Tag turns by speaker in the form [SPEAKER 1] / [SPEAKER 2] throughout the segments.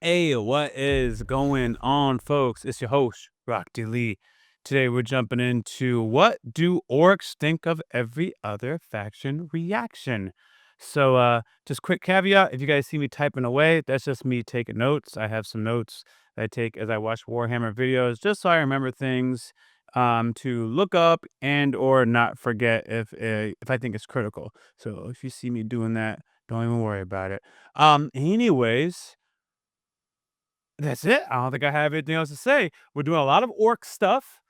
[SPEAKER 1] Hey, what is going on, folks? It's your host, Yaboyrocklee. Today we're jumping into what do orcs think of every other faction reaction. Just quick caveat, if you guys see me typing away, that's just me taking notes. I have some notes that I take as I watch Warhammer videos, just so I remember things to look up and or not forget if I think it's critical. So if you see me doing that, don't even worry about it. Anyways, that's it. I don't think I have anything else to say. We're doing a lot of orc stuff.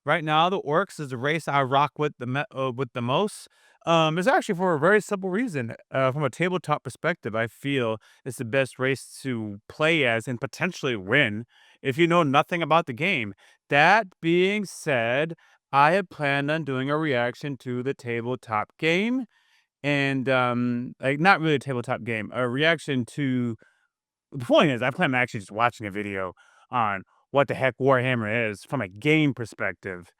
[SPEAKER 1] Right now, the orcs is the race I rock with with the most. It's actually for a very simple reason. From a tabletop perspective, I feel it's the best race to play as and potentially win if you know nothing about the game. That being said, I had planned on doing a reaction to the tabletop game and like not really a tabletop game, a reaction to the point is, I plan on actually just watching a video on what the heck Warhammer is from a game perspective.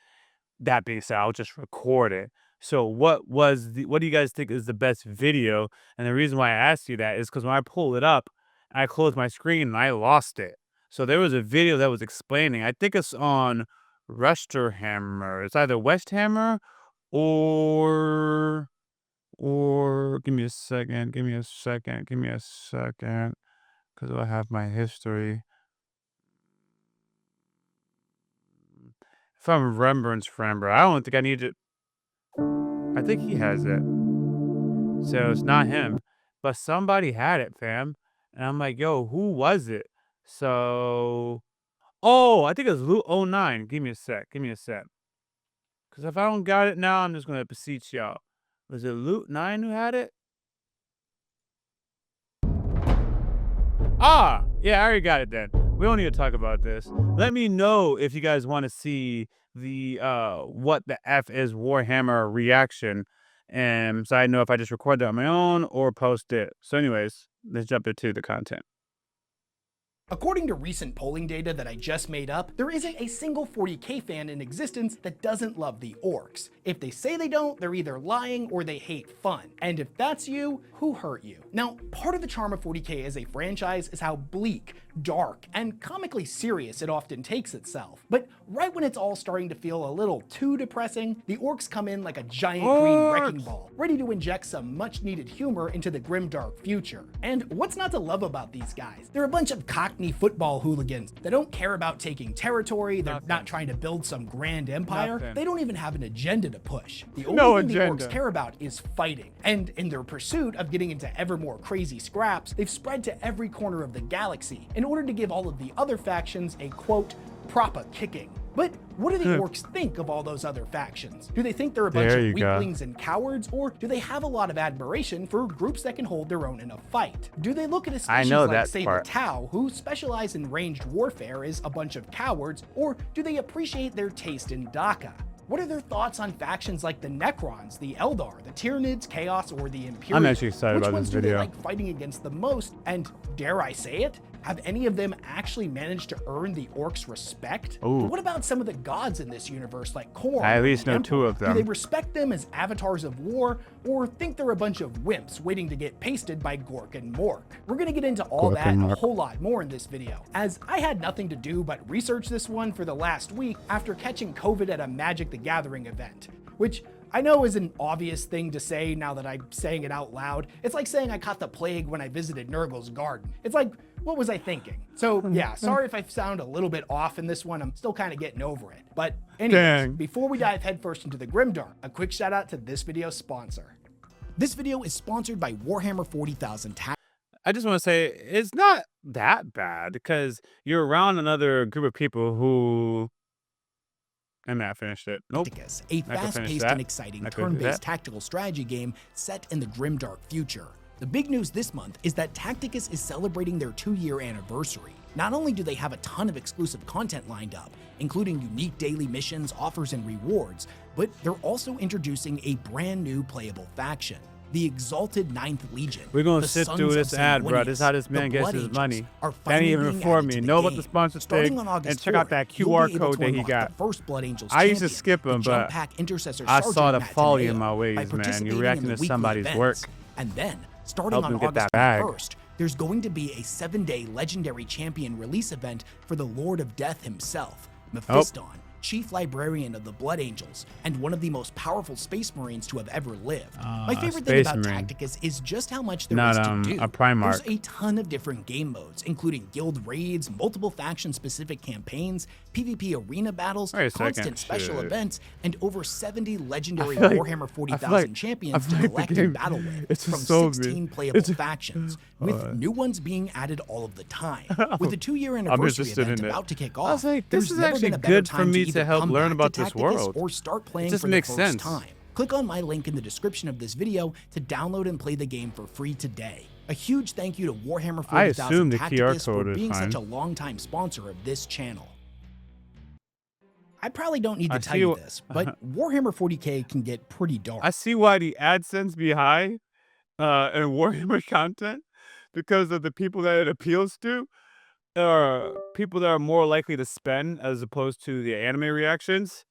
[SPEAKER 1] That being said, I'll just record it. So what do you guys think is the best video? And the reason why I asked you that is because when I pulled it up, I closed my screen and I lost it. So there was a video that was explaining, I think it's on Hammer. It's either Weshammer or give me a second, give me a second, give me a second. Because I have my history. If I'm Rembrandt's Framber, I don't think I need to. I think he has it. So it's not him. But somebody had it, fam. And I'm like, yo, who was it? So. Oh, I think it was Loot09. Give me a sec. Give me a sec. Because if I don't got it now, I'm just going to beseech y'all. Was it Loot9 who had it? Ah, yeah, I already got it then. We don't need to talk about this. Let me know if you guys want to see the what the F is Warhammer reaction. And so I know if I just record that on my own or post it. So anyways, let's jump into the content.
[SPEAKER 2] According to recent polling data that I just made up, there isn't a single 40K fan in existence that doesn't love the orcs. If they say they don't, they're either lying or they hate fun. And if that's you, who hurt you? Now, part of the charm of 40K as a franchise is how bleak, dark, and comically serious it often takes itself. But right when it's all starting to feel a little too depressing, the orcs come in like a giant green wrecking ball, ready to inject some much needed humor into the grimdark future. And what's not to love about these guys? They're a bunch of Cockney football hooligans. They don't care about taking territory. They're not trying to build some grand empire. They don't even have an agenda to push. The only thing the orcs care about is fighting. And in their pursuit of getting into ever more crazy scraps, they've spread to every corner of the galaxy in order to give all of the other factions a quote, proper kicking. But what do the orcs think of all those other factions? Do they think they're a bunch of weaklings and cowards, or do they have a lot of admiration for groups that can hold their own in a fight? Do they look at a species like Saber Tau, who specialize in ranged warfare, as a bunch of cowards, or do they appreciate their taste in Daka? What are their thoughts on factions like the Necrons, the Eldar, the Tyranids, Chaos, or the Imperial?
[SPEAKER 1] I'm actually excited about this video.
[SPEAKER 2] Which ones do they like fighting against the most? And dare I say it, have any of them actually managed to earn the orcs' respect? What about some of the gods in this universe, like Khorne?
[SPEAKER 1] I at least know two of them.
[SPEAKER 2] Do they respect them as avatars of war, or think they're a bunch of wimps waiting to get pasted by Gork and Mork? We're gonna get into all that and a whole lot more in this video, as I had nothing to do but research this one for the last week after catching COVID at a Magic the Gathering event, which I know is an obvious thing to say now that I'm saying it out loud. It's like saying I caught the plague when I visited Nurgle's garden. It's like, what was I thinking? So yeah, sorry if I sound a little bit off in this one. I'm still kind of getting over it. But anyways, before we dive headfirst into the Grimdark, a quick shout out to this video's sponsor. This video is sponsored by Warhammer 40,000.
[SPEAKER 1] I just want to say it's not that bad because you're around another group of people who. And I finished it. Nope.
[SPEAKER 2] Tacticus, a fast-paced and exciting turn-based tactical strategy game set in the grimdark future. The big news this month is that Tacticus is celebrating their 2-year anniversary. Not only do they have a ton of exclusive content lined up, including unique daily missions, offers, and rewards, but they're also introducing a brand new playable faction, the Exalted Ninth Legion.
[SPEAKER 1] We're gonna sit through this ad, bro. This is how this man gets his money. Can't even inform me. Know about the sponsor thing and check out that QR code that he got. I used to skip him, but I saw the folly in my ways, man. You're reacting to somebody's work.
[SPEAKER 2] And then, starting on August 1st, there's going to be a 7-day legendary champion release event for the Lord of Death himself, Mephiston, Chief Librarian of the Blood Angels, and one of the most powerful Space Marines to have ever lived. My favorite thing about Tacticus is just how much there is to do. There's a ton of different game modes, including guild raids, multiple faction-specific campaigns, PvP arena battles, constant special events, and over 70 legendary Warhammer 40,000 champions to collect and battle with, from 16 playable factions, with new ones being added all of the time. With the 2-year anniversary event about to kick off,
[SPEAKER 1] this is actually good for me to help learn about this world.
[SPEAKER 2] Or start playing for the first time. Click on my link in the description of this video to download and play the game for free today. A huge thank you to Warhammer 40,000 Tacticus for being such a long-time sponsor of this channel. I probably don't need to tell you this, but Warhammer 40K can get pretty dark.
[SPEAKER 1] I see why the AdSense be high in Warhammer content, because of the people that it appeals to. People that are more likely to spend as opposed to the anime reactions.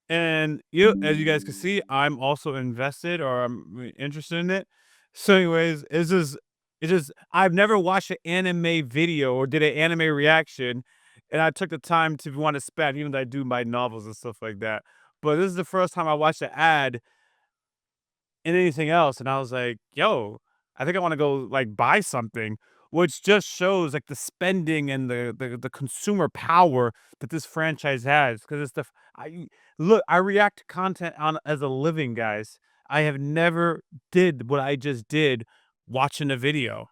[SPEAKER 1] And as you guys can see, I'm also invested, or I'm interested in it. So anyways, it's just I've never watched an anime video or did an anime reaction, and I took the time to want to spend, even though I do my novels and stuff like that. But this is the first time I watched an ad in anything else, and I was like, yo, I think I want to go like buy something, which just shows like the spending and the consumer power that this franchise has. Because it's I react to content as a living, guys. I have never did what I just did watching a video.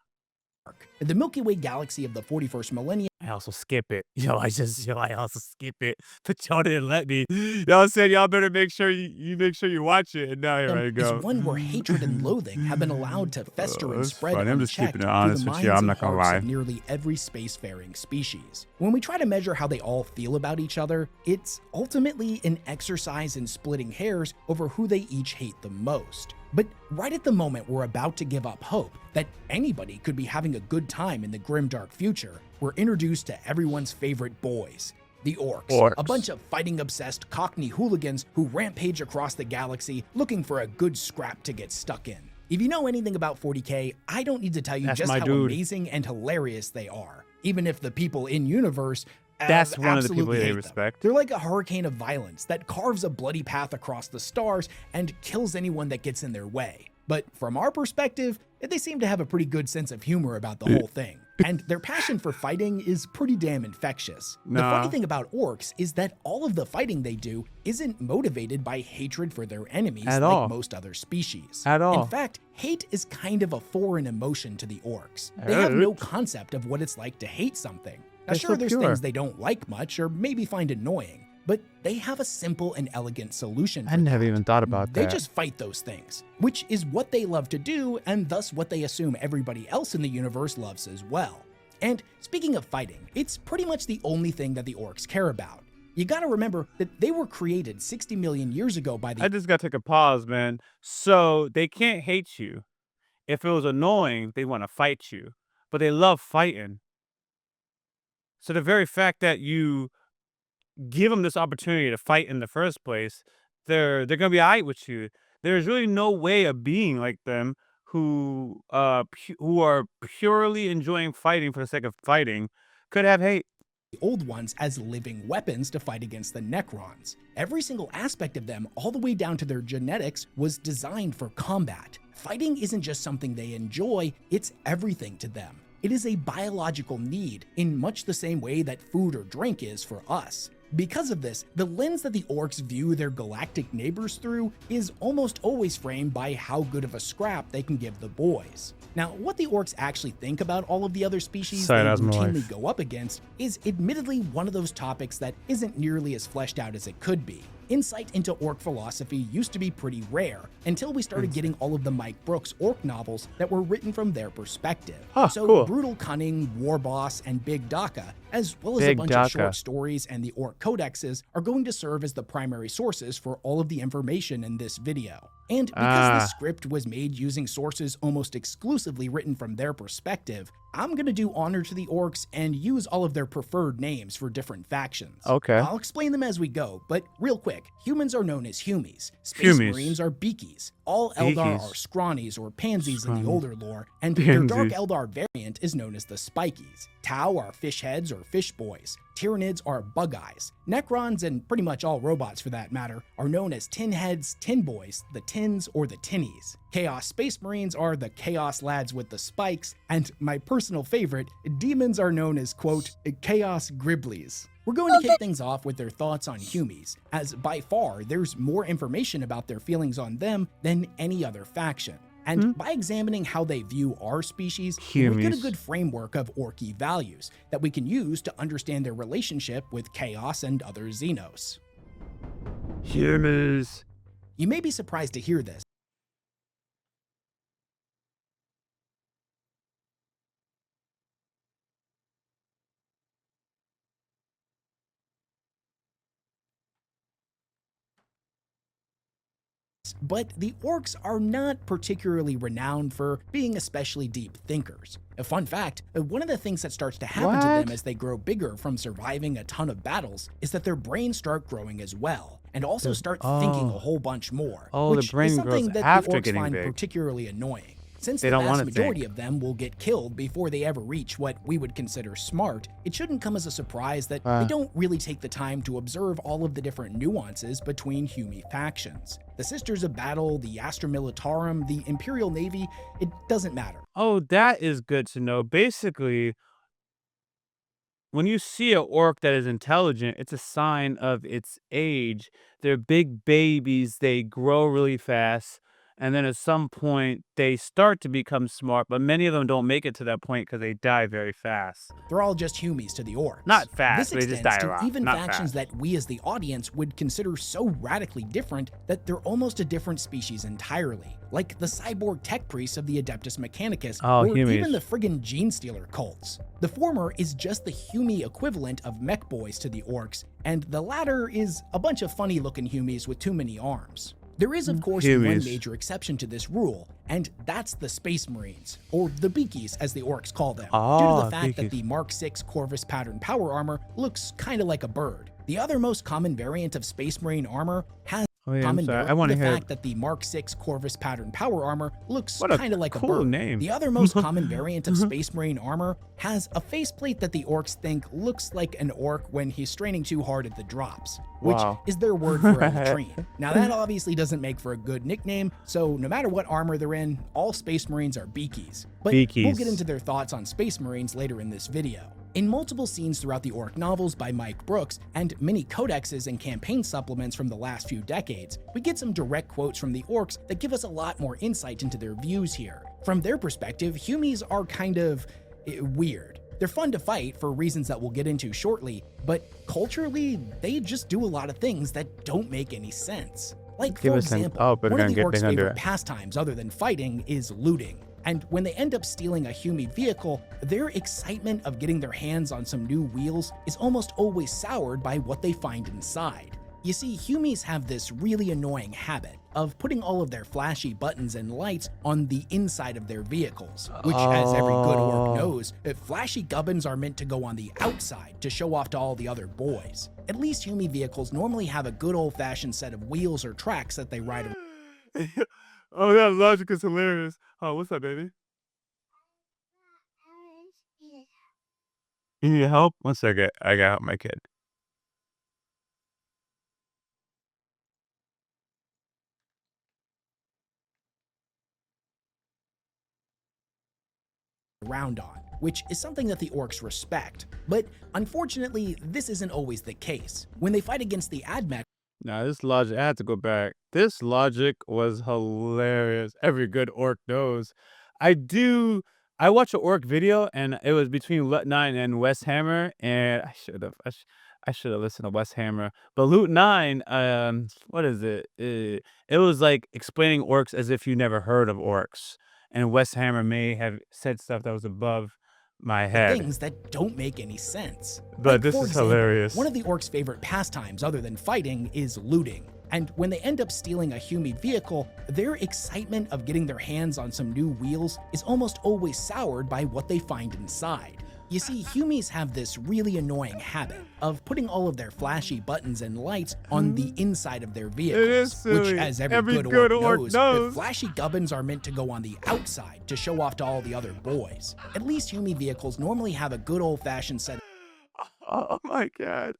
[SPEAKER 2] The Milky Way galaxy of the 41st millennium.
[SPEAKER 1] I also skip it. I also skip it. But y'all didn't let me. Y'all said y'all better make sure you watch it. And now here I go.
[SPEAKER 2] Is one where hatred and loathing have been allowed to fester and spread
[SPEAKER 1] I'm just keeping it honest with you. I'm not gonna lie.
[SPEAKER 2] Of nearly every spacefaring species. When we try to measure how they all feel about each other, it's ultimately an exercise in splitting hairs over who they each hate the most. But right at the moment we're about to give up hope that anybody could be having a good time in the grimdark future, we're introduced to everyone's favorite boys, the Orks. A bunch of fighting-obsessed Cockney hooligans who rampage across the galaxy looking for a good scrap to get stuck in. If you know anything about 40K, I don't need to tell you just how amazing and hilarious they are, even if the people in-universe
[SPEAKER 1] that's one of the people they respect.
[SPEAKER 2] They're like a hurricane of violence that carves a bloody path across the stars and kills anyone that gets in their way. But from our perspective, they seem to have a pretty good sense of humor about the whole thing. And their passion for fighting is pretty damn infectious. The funny thing about Orks is that all of the fighting they do isn't motivated by hatred for their enemies like most other species. In fact, hate is kind of a foreign emotion to the Orks. They have no concept of what it's like to hate something. Now sure, there's things they don't like much or maybe find annoying, but they have a simple and elegant solution.
[SPEAKER 1] I never even thought about that.
[SPEAKER 2] They just fight those things, which is what they love to do, and thus what they assume everybody else in the universe loves as well. And speaking of fighting, it's pretty much the only thing that the Orks care about. You gotta remember that they were created 60 million years ago by the—
[SPEAKER 1] I just gotta take a pause, man. So they can't hate you. If it was annoying, they want to fight you, but they love fighting. So the very fact that you give them this opportunity to fight in the first place, they're gonna be alright with you. There's really no way of being like them who are purely enjoying fighting for the sake of fighting could have hate.
[SPEAKER 2] The old ones as living weapons to fight against the Necrons. Every single aspect of them, all the way down to their genetics, was designed for combat. Fighting isn't just something they enjoy, it's everything to them. It is a biological need in much the same way that food or drink is for us. Because of this, the lens that the Orks view their galactic neighbors through is almost always framed by how good of a scrap they can give the boys. Now, what the Orks actually think about all of the other species they routinely go up against is admittedly one of those topics that isn't nearly as fleshed out as it could be. Insight into Ork philosophy used to be pretty rare until we started getting all of the Mike Brooks Ork novels that were written from their perspective. Brutal Cunning, War Boss, and Big Daka, as well as a bunch of short stories and the Ork codexes, are going to serve as the primary sources for all of the information in this video. And because this script was made using sources almost exclusively written from their perspective, I'm gonna do honor to the Orks and use all of their preferred names for different factions.
[SPEAKER 1] Okay.
[SPEAKER 2] I'll explain them as we go, but real quick, humans are known as Humies, Space Marines are Beakies, all Eldar are Scrawnies or Pansies in the older lore, and their Dark Eldar variant is known as the Spikies. Tau are Fish Heads or Fish Boys. Tyranids are Bug Eyes. Necrons, and pretty much all robots for that matter, are known as Tin Heads, Tin Boys, the Tins, or the Tinnies. Chaos Space Marines are the Chaos Lads with the spikes, and my personal favorite, demons are known as, quote, Chaos Griblies. We're going to kick things off with their thoughts on Humies, as by far there's more information about their feelings on them than any other faction. And by examining how they view our species, we get a good framework of Orky values that we can use to understand their relationship with Chaos and other Xenos.
[SPEAKER 1] Humies.
[SPEAKER 2] You may be surprised to hear this, but the Orks are not particularly renowned for being especially deep thinkers. A fun fact, one of the things that starts to happen to them as they grow bigger from surviving a ton of battles is that their brains start growing as well, and also start thinking a whole bunch more, which
[SPEAKER 1] the brain
[SPEAKER 2] is something
[SPEAKER 1] grows
[SPEAKER 2] that
[SPEAKER 1] after
[SPEAKER 2] the Orks
[SPEAKER 1] getting
[SPEAKER 2] find
[SPEAKER 1] big.
[SPEAKER 2] particularly annoying. Since
[SPEAKER 1] They
[SPEAKER 2] the
[SPEAKER 1] don't
[SPEAKER 2] vast
[SPEAKER 1] wanna
[SPEAKER 2] majority
[SPEAKER 1] think.
[SPEAKER 2] of them will get killed before they ever reach what we would consider smart, it shouldn't come as a surprise that they don't really take the time to observe all of the different nuances between Humi factions. The Sisters of Battle, the Astra Militarum, the Imperial Navy, it doesn't matter.
[SPEAKER 1] Oh, that is good to know. Basically, when you see an orc that is intelligent, it's a sign of its age. They're big babies, they grow really fast, and then at some point they start to become smart, but many of them don't make it to that point because they die very fast.
[SPEAKER 2] They're all just Humies to the Orks.
[SPEAKER 1] Not fast,
[SPEAKER 2] This
[SPEAKER 1] they just
[SPEAKER 2] extends
[SPEAKER 1] die
[SPEAKER 2] to
[SPEAKER 1] a lot.
[SPEAKER 2] even
[SPEAKER 1] Not
[SPEAKER 2] factions
[SPEAKER 1] fast.
[SPEAKER 2] that we as the audience would consider so radically different that they're almost a different species entirely, like the cyborg tech priests of the Adeptus Mechanicus, or
[SPEAKER 1] Humies.
[SPEAKER 2] even the friggin' Gene Stealer cults. The former is just the Humi equivalent of mech boys to the Orks, and the latter is a bunch of funny-looking Humies with too many arms. There is, of course, one
[SPEAKER 1] Humies.
[SPEAKER 2] major exception to this rule, and that's the Space Marines, or the Beakies as the Orks call them, due to the fact that the Mark VI Corvus pattern power armor looks kinda like a bird. The other most common variant of Space Marine armor has common
[SPEAKER 1] sorry. I wanna
[SPEAKER 2] the
[SPEAKER 1] hear-
[SPEAKER 2] fact that the Mark VI Corvus pattern power armor looks
[SPEAKER 1] What a
[SPEAKER 2] kinda like
[SPEAKER 1] cool
[SPEAKER 2] a bird.
[SPEAKER 1] name.
[SPEAKER 2] The other most common variant of Space Marine armor has a faceplate that the Orks think looks like an orc when he's straining too hard at the drops, which
[SPEAKER 1] Wow.
[SPEAKER 2] is their word for a latrine. Now that obviously doesn't make for a good nickname, so no matter what armor they're in, all Space Marines are Beakies. But we'll
[SPEAKER 1] Beakies.
[SPEAKER 2] get into their thoughts on Space Marines later in this video. In multiple scenes throughout the Ork novels by Mike Brooks, and many codexes and campaign supplements from the last few decades, we get some direct quotes from the Orks that give us a lot more insight into their views here. From their perspective, Humies are kind of weird. They're fun to fight for reasons that we'll get into shortly, but culturally, they just do a lot of things that don't make any sense. Like,
[SPEAKER 1] Give
[SPEAKER 2] for
[SPEAKER 1] us an-
[SPEAKER 2] example,
[SPEAKER 1] oh, but
[SPEAKER 2] one of
[SPEAKER 1] they're
[SPEAKER 2] the
[SPEAKER 1] gonna
[SPEAKER 2] Orks'
[SPEAKER 1] do
[SPEAKER 2] favorite
[SPEAKER 1] it.
[SPEAKER 2] pastimes other than fighting is looting. And when they end up stealing a Humi vehicle, their excitement of getting their hands on some new wheels is almost always soured by what they find inside. You see, Humies have this really annoying habit of putting all of their flashy buttons and lights on the inside of their vehicles, which, as every good orc knows, flashy gubbins are meant to go on the outside to show off to all the other boys. At least Humi vehicles normally have a good old-fashioned set of wheels or tracks that they ride around.
[SPEAKER 1] Oh, that logic is hilarious. Oh, what's up, baby? You need help? One second. I gotta help my kid.
[SPEAKER 2] around on, which is something that the Orks respect. But unfortunately, this isn't always the case. When they fight against the Admech,
[SPEAKER 1] Now, this logic, I had to go back. This logic was hilarious. Every good orc knows. I watched an orc video, and it was between Lut9 and Weshammer, and I should have listened to Weshammer. But Lut9, what is it? It was like explaining orcs as if you never heard of orcs. And Weshammer may have said stuff that was above my head.
[SPEAKER 2] things that don't make any sense.
[SPEAKER 1] But
[SPEAKER 2] Like,
[SPEAKER 1] this
[SPEAKER 2] for
[SPEAKER 1] is
[SPEAKER 2] example,
[SPEAKER 1] hilarious.
[SPEAKER 2] One of the Orcs' favorite pastimes other than fighting is looting. And when they end up stealing a Humi vehicle, their excitement of getting their hands on some new wheels is almost always soured by what they find inside. You see, Humies have this really annoying habit of putting all of their flashy buttons and lights on the inside of their vehicles, which, as every good orc knows, the flashy gubbins are meant to go on the outside to show off to all the other boys. At least Humi vehicles normally have a good old-fashioned set.
[SPEAKER 1] Oh my god.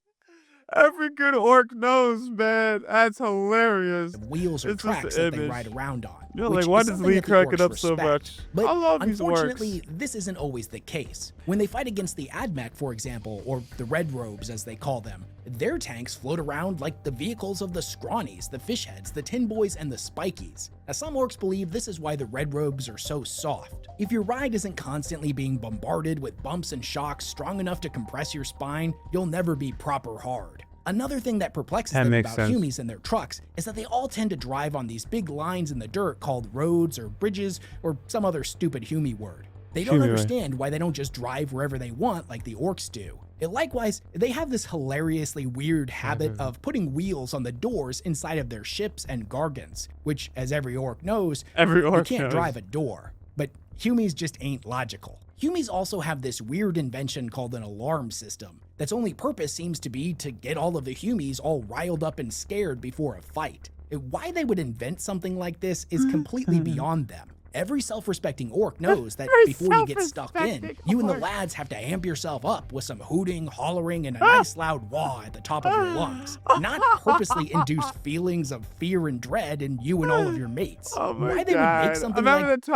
[SPEAKER 1] Every good orc knows, man. That's hilarious.
[SPEAKER 2] Of wheels or tracks that they ride around on.
[SPEAKER 1] You're like, why does Lee crack it up so much?
[SPEAKER 2] But
[SPEAKER 1] I love these orcs.
[SPEAKER 2] Unfortunately, this isn't always the case. When they fight against the Admech, for example, or the Red Robes as they call them, their tanks float around like the vehicles of the Scrawnies, the Fishheads, the Tin Boys, and the Spikies. Now, some orcs believe this is why the Red Robes are so soft. If your ride isn't constantly being bombarded with bumps and shocks strong enough to compress your spine, you'll never be proper hard. Another thing that perplexes them about Humies and their trucks is that they all tend to drive on these big lines in the dirt called roads or bridges or some other stupid Humi word. They don't understand why they don't just drive wherever they want like the orcs do. Likewise, they have this hilariously weird habit of putting wheels on the doors inside of their ships and gargants, which, as every orc knows, you can't drive a door. But Humies just ain't logical. Humies also have this weird invention called an alarm system that's only purpose seems to be to get all of the Humies all riled up and scared before a fight. Why they would invent something like this is completely beyond them. Every self-respecting orc knows that before you get stuck in, you and the lads have to amp yourself up with some hooting, hollering, and a nice loud wah at the top of your lungs, not purposely induce feelings of fear and dread in you and all of your mates. Why they would make something like this,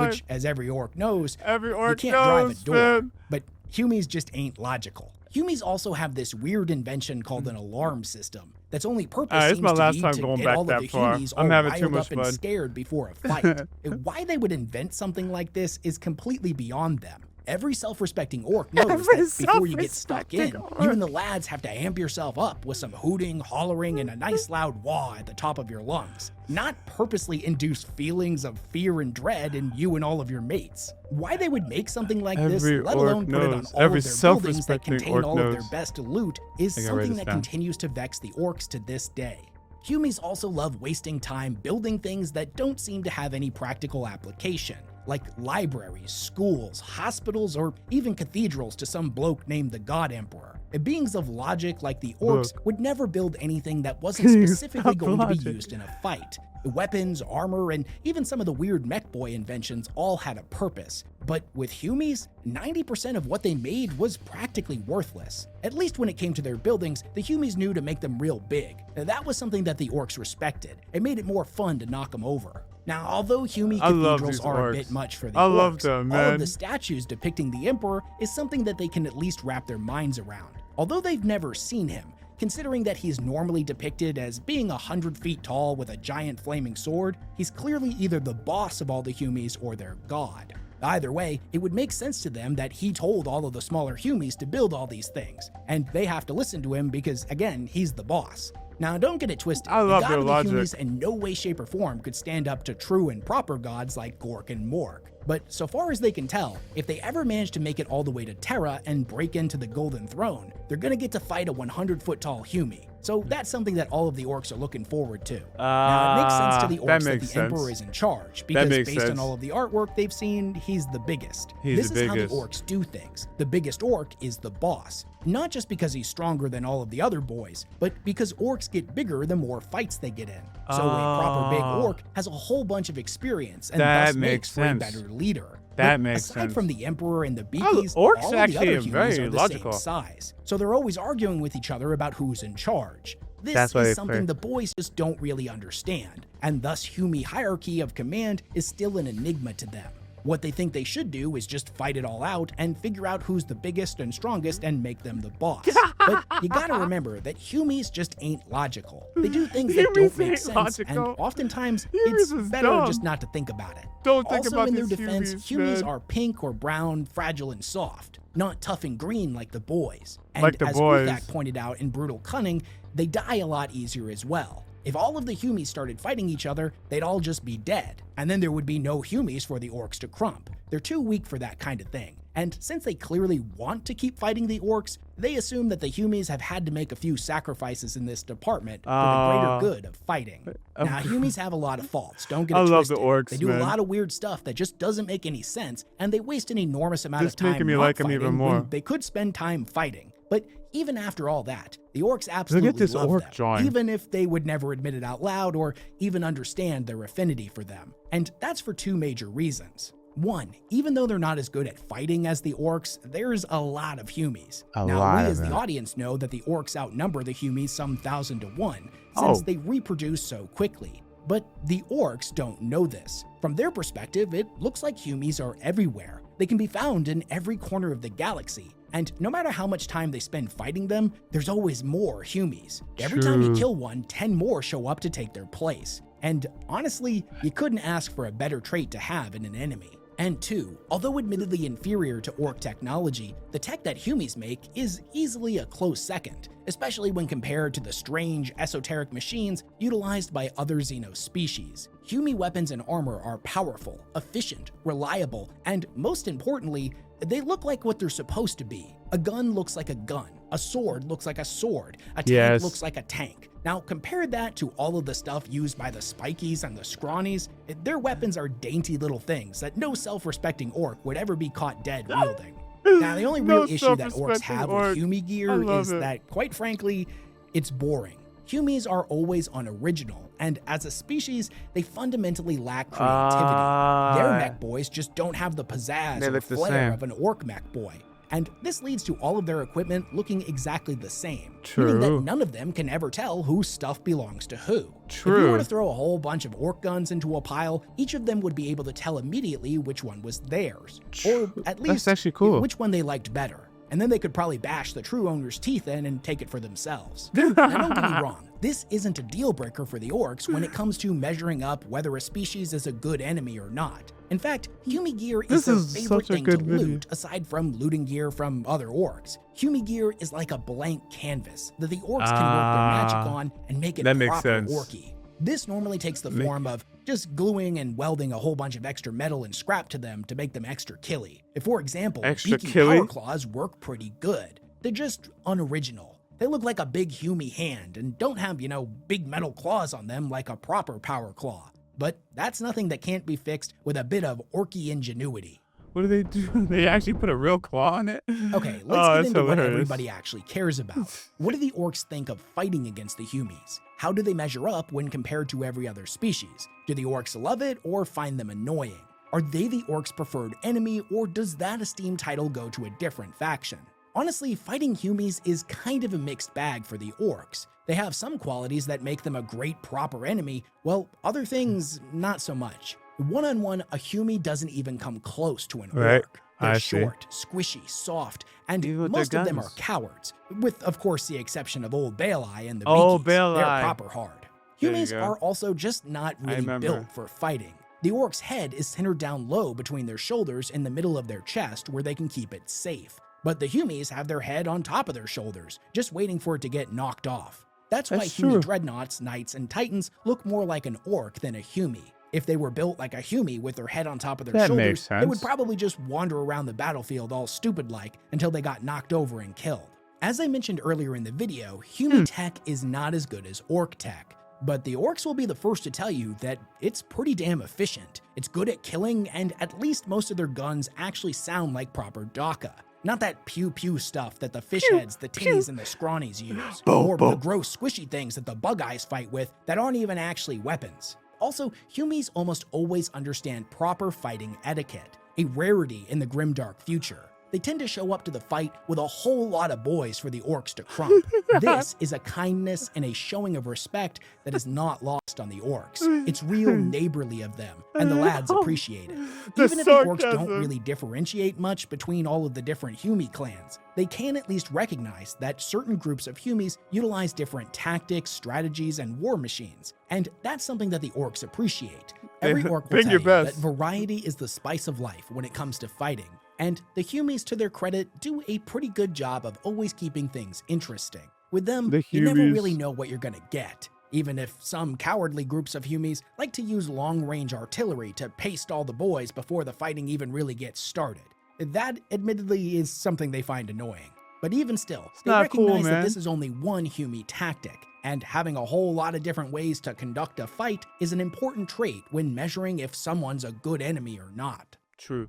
[SPEAKER 2] which, as every orc knows, you can't drive a door, but Humies just ain't logical. Humies also have this weird invention called an alarm system that's only purpose seems to be to get all of the Humies all riled up and scared before a fight. Why they would invent something like this is completely beyond them. Every self-respecting orc knows that before you get stuck in, you and the lads have to amp yourself up with some hooting, hollering, and a nice loud wah at the top of your lungs, not purposely induce feelings of fear and dread in you and all of your mates. Why they would make something like this, let alone put it on all of their buildings that contain all of their best loot, is something that continues to vex the orcs to this day. Humies also love wasting time building things that don't seem to have any practical application, like libraries, schools, hospitals, or even cathedrals to some bloke named the God Emperor. Beings of logic like the orcs would never build anything that wasn't specifically going to be used in a fight. Weapons, armor, and even some of the weird mech boy inventions all had a purpose. But with Humies, 90% of what they made was practically worthless. At least when it came to their buildings, the Humies knew to make them real big. That was something that the orcs respected. It made it more fun to knock them over. Now, although Humi cathedrals are a bit much for the orcs, all of the statues depicting the Emperor is something that they can at least wrap their minds around. Although they've never seen him, considering that he's normally depicted as being 100 feet tall with a giant flaming sword, he's clearly either the boss of all the Humies or their god. Either way, it would make sense to them that he told all of the smaller Humies to build all these things, and they have to listen to him because, again, he's the boss. Now, don't get it twisted. The god of the Humies in no way, shape, or form could stand up to true and proper gods like Gork and Mork. But so far as they can tell, if they ever manage to make it all the way to Terra and break into the Golden Throne, they're gonna get to fight a 100-foot tall Humi. So that's something that all of the orcs are looking forward to. Now, it makes sense to the orcs that the Emperor is in charge, because based on all of the artwork they've seen, he's the biggest. This is how the orcs do things. The biggest orc is the boss. Not just because he's stronger than all of the other boys, but because orcs get bigger the more fights they get in. So a proper big orc has a whole bunch of experience and thus makes for a better leader.
[SPEAKER 1] That makes sense.
[SPEAKER 2] Aside from the Emperor and the Beakies,
[SPEAKER 1] orcs
[SPEAKER 2] all of the other Humies are the same size. So they're always arguing with each other about who's in charge. This is something the boys just don't really understand, and thus Humi hierarchy of command is still an enigma to them. What they think they should do is just fight it all out and figure out who's the biggest and strongest and make them the boss. But you gotta remember that Humies just ain't logical. They do things that don't make sense, and oftentimes it's better just not to think about it. Also, in their defense, Humies are pink or brown, fragile and soft, not tough and green like the boys. And as Uthak pointed out in Brutal Cunning, they die a lot easier as well. If all of the Humies started fighting each other, they'd all just be dead, and then there would be no Humies for the orcs to crump. They're too weak for that kind of thing. And since they clearly want to keep fighting the Orks, they assume that the Humies have had to make a few sacrifices in this department for the greater good of fighting. Now, Humies have a lot of faults, don't get it twisted.
[SPEAKER 1] I love the Orks,
[SPEAKER 2] They do
[SPEAKER 1] man.
[SPEAKER 2] a lot of weird stuff that just doesn't make any sense, and they waste an enormous amount of time
[SPEAKER 1] making me
[SPEAKER 2] not
[SPEAKER 1] like 'em
[SPEAKER 2] fighting
[SPEAKER 1] even more.
[SPEAKER 2] when they could spend time fighting. But even after all that, the Orks absolutely
[SPEAKER 1] Look at this
[SPEAKER 2] love
[SPEAKER 1] Ork
[SPEAKER 2] them,
[SPEAKER 1] drawing.
[SPEAKER 2] even if they would never admit it out loud or even understand their affinity for them. And that's for two major reasons. One, even though they're not as good at fighting as the Orks, there's a lot of Humies. Now, we as the audience know that the Orks outnumber the Humies some 1,000 to 1, since they reproduce so quickly. But the Orks don't know this. From their perspective, it looks like Humies are everywhere. They can be found in every corner of the galaxy. And no matter how much time they spend fighting them, there's always more Humies. Every time you kill one, 10 more show up to take their place. And honestly, you couldn't ask for a better trait to have in an enemy. And two, although admittedly inferior to Ork technology, the tech that Humies make is easily a close second, especially when compared to the strange, esoteric machines utilized by other Xeno species. Humie weapons and armor are powerful, efficient, reliable, and most importantly, they look like what they're supposed to be. A gun looks like a gun, a sword looks like a sword, a tank looks like a tank. Now compare that to all of the stuff used by the Spikies and the Scrawnies. Their weapons are dainty little things that no self-respecting Ork would ever be caught dead wielding. Now the only real issue that Orks have with Humie gear is that, quite frankly, it's boring. Humies are always unoriginal, and as a species, they fundamentally lack creativity. Their mech boys just don't have the pizzazz or flair of an Ork mech boy. And this leads to all of their equipment looking exactly the same, meaning that none of them can ever tell whose stuff belongs to who. If you were to throw a whole bunch of Ork guns into a pile, each of them would be able to tell immediately which one was theirs, or at least which one they liked better. And then they could probably bash the true owner's teeth in and take it for themselves. Now don't get me wrong, this isn't a deal breaker for the Orks when it comes to measuring up whether a species is a good enemy or not. In fact, Humie gear is their favorite thing to loot aside from looting gear from other Orks. Humie gear is like a blank canvas that the Orks can work their magic on and make it proper Orky. This normally takes the form of just gluing and welding a whole bunch of extra metal and scrap to them to make them extra killy. For example, Beaky power claws work pretty good. They're just unoriginal. They look like a big Humie hand and don't have, big metal claws on them like a proper power claw. But that's nothing that can't be fixed with a bit of Orky ingenuity.
[SPEAKER 1] What do they do? They actually put a real claw on it?
[SPEAKER 2] Okay, let's get into what everybody actually cares about. What do the Orks think of fighting against the Humies? How do they measure up when compared to every other species? Do the Orks love it or find them annoying? Are they the Orks' preferred enemy, or does that esteemed title go to a different faction? Honestly, fighting Humies is kind of a mixed bag for the Orks. They have some qualities that make them a great proper enemy, while other things, not so much. One-on-one, a Humie doesn't even come close to an Ork. They're short, squishy, soft, and most of them are cowards, with, of course, the exception of old Beakies and the Beakies. They're proper hard. Humies are also just not really built for fighting. The Ork's head is centered down low between their shoulders in the middle of their chest where they can keep it safe. But the Humies have their head on top of their shoulders, just waiting for it to get knocked off. That's why Humie dreadnoughts, knights, and titans look more like an Ork than a Humie. If they were built like a Humie with their head on top of their shoulders, they would probably just wander around the battlefield all stupid-like until they got knocked over and killed. As I mentioned earlier in the video, Humie tech is not as good as Ork tech, but the Orks will be the first to tell you that it's pretty damn efficient. It's good at killing, and at least most of their guns actually sound like proper Daka. Not that pew-pew stuff that the fish heads, the tinnies, and the scrawnies use, or the gross squishy things that the bug eyes fight with that aren't even actually weapons. Also, Humies almost always understand proper fighting etiquette, a rarity in the grimdark future. They tend to show up to the fight with a whole lot of boys for the Orks to crump. This is a kindness and a showing of respect that is not lost on the Orks. It's real neighborly of them, and the lads appreciate it. Even if the Orks don't really differentiate much between all of the different Humie clans, they can at least recognize that certain groups of Humies utilize different tactics, strategies, and war machines, and that's something that the Orks appreciate. Every Ork will tell you that variety is the spice of life when it comes to fighting. And the Humies, to their credit, do a pretty good job of always keeping things interesting. With them, you never really know what you're gonna get, even if some cowardly groups of Humies like to use long-range artillery to paste all the boys before the fighting even really gets started. That admittedly is something they find annoying. But even still, they
[SPEAKER 1] not
[SPEAKER 2] recognize
[SPEAKER 1] cool,
[SPEAKER 2] that
[SPEAKER 1] man.
[SPEAKER 2] this is only one Humi tactic, and having a whole lot of different ways to conduct a fight is an important trait when measuring if someone's a good enemy or not.
[SPEAKER 1] True.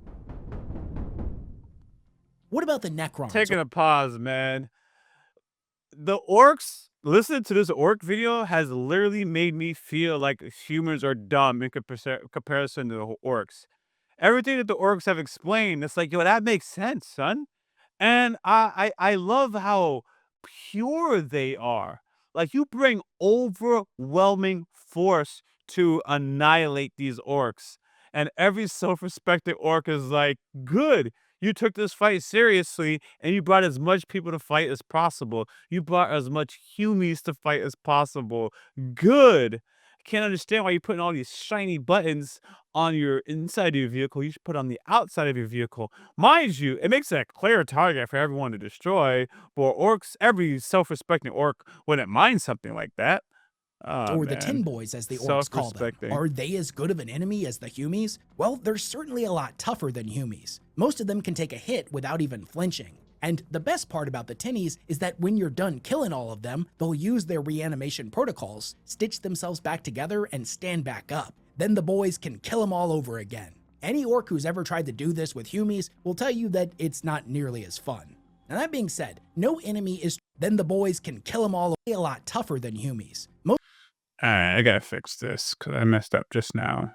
[SPEAKER 2] What about the Necrons?
[SPEAKER 1] Taking a pause, man. The orcs, listening to this orc video has literally made me feel like humans are dumb in comparison to the orcs. Everything that the orcs have explained, it's like, yo, that makes sense, son. And I love how pure they are. Like, you bring overwhelming force to annihilate these orcs. And every self-respecting orc is like, good. You took this fight seriously and you brought as much people to fight as possible. You brought as much Humies to fight as possible. Good. I can't understand why you're putting all these shiny buttons on your inside of your vehicle. You should put on the outside of your vehicle. Mind you, it makes it a clear target for everyone to destroy. But orcs, every self-respecting orc wouldn't mind something like that.
[SPEAKER 2] Or the Tin Boys, as the orcs call them. Are they as good of an enemy as the Humies? Well, they're certainly a lot tougher than Humies. Most of them can take a hit without even flinching. And the best part about the Tinnies is that when you're done killing all of them, they'll use their reanimation protocols, stitch themselves back together, and stand back up. Then the boys can kill them all over again. Any orc who's ever tried to do this with Humies will tell you that it's not nearly as fun. Now that being said, no enemy is then the boys can kill them all a lot tougher than Humies.
[SPEAKER 1] Alright, I gotta fix this because I messed up just now.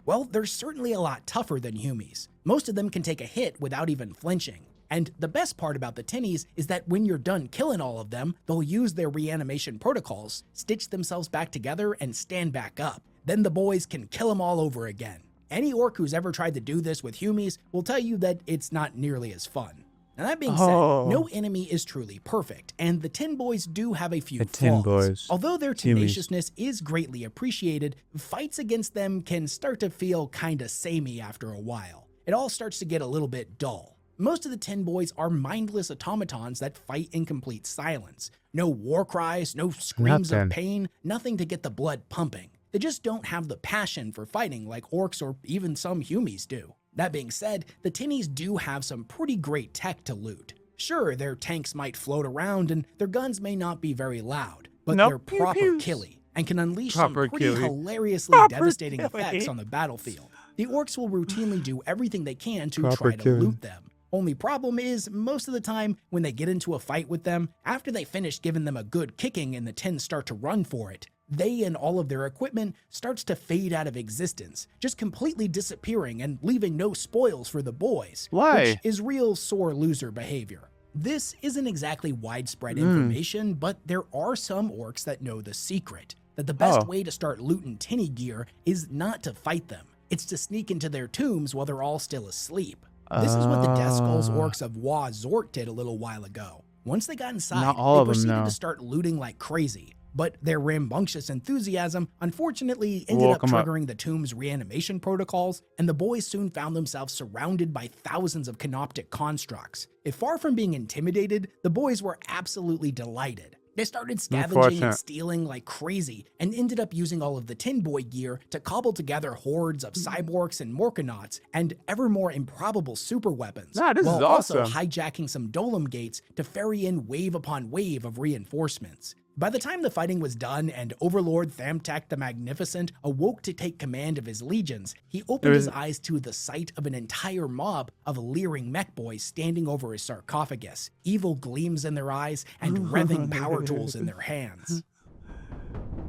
[SPEAKER 2] Well, they're certainly a lot tougher than Humies. Most of them can take a hit without even flinching. And the best part about the Tinnies is that when you're done killing all of them, they'll use their reanimation protocols, stitch themselves back together, and stand back up. Then the boys can kill them all over again. Any orc who's ever tried to do this with Humies will tell you that it's not nearly as fun. Now that being said, no enemy is truly perfect, and the Tin Boys do have a few flaws. Although their tenaciousness is greatly appreciated, fights against them can start to feel kinda samey after a while. It all starts to get a little bit dull. Most of the Tin Boys are mindless automatons that fight in complete silence. No war cries, no screams of pain, nothing to get the blood pumping. They just don't have the passion for fighting like orcs or even some Humies do. That being said, the Tinnies do have some pretty great tech to loot. Sure, their tanks might float around and their guns may not be very loud, but they're proper killy and can unleash some pretty hilariously devastating effects on the battlefield. The orcs will routinely do everything they can to try to loot them. Only problem is, most of the time, when they get into a fight with them, after they finish giving them a good kicking and the Tens start to run for it, they and all of their equipment starts to fade out of existence, just completely disappearing and leaving no spoils for the boys, which is real sore loser behavior. This isn't exactly widespread information, but there are some orcs that know the secret, that the best way to start looting tinny gear is not to fight them, it's to sneak into their tombs while they're all still asleep. This is what the Death Skulls orcs of Zort did a little while ago. Once they got inside, they proceeded to start looting like crazy. But their rambunctious enthusiasm unfortunately ended up triggering the tomb's reanimation protocols, and the boys soon found themselves surrounded by thousands of canoptic constructs. If far from being intimidated, the boys were absolutely delighted. They started scavenging and stealing like crazy, and ended up using all of the Tin Boy gear to cobble together hordes of cyborgs and morkanauts and ever more improbable super weapons, while also hijacking some Dolem gates to ferry in wave upon wave of reinforcements. By the time the fighting was done and Overlord Thamtak the Magnificent awoke to take command of his legions, he opened his eyes to the sight of an entire mob of leering mech boys standing over his sarcophagus, evil gleams in their eyes and revving power tools in their hands.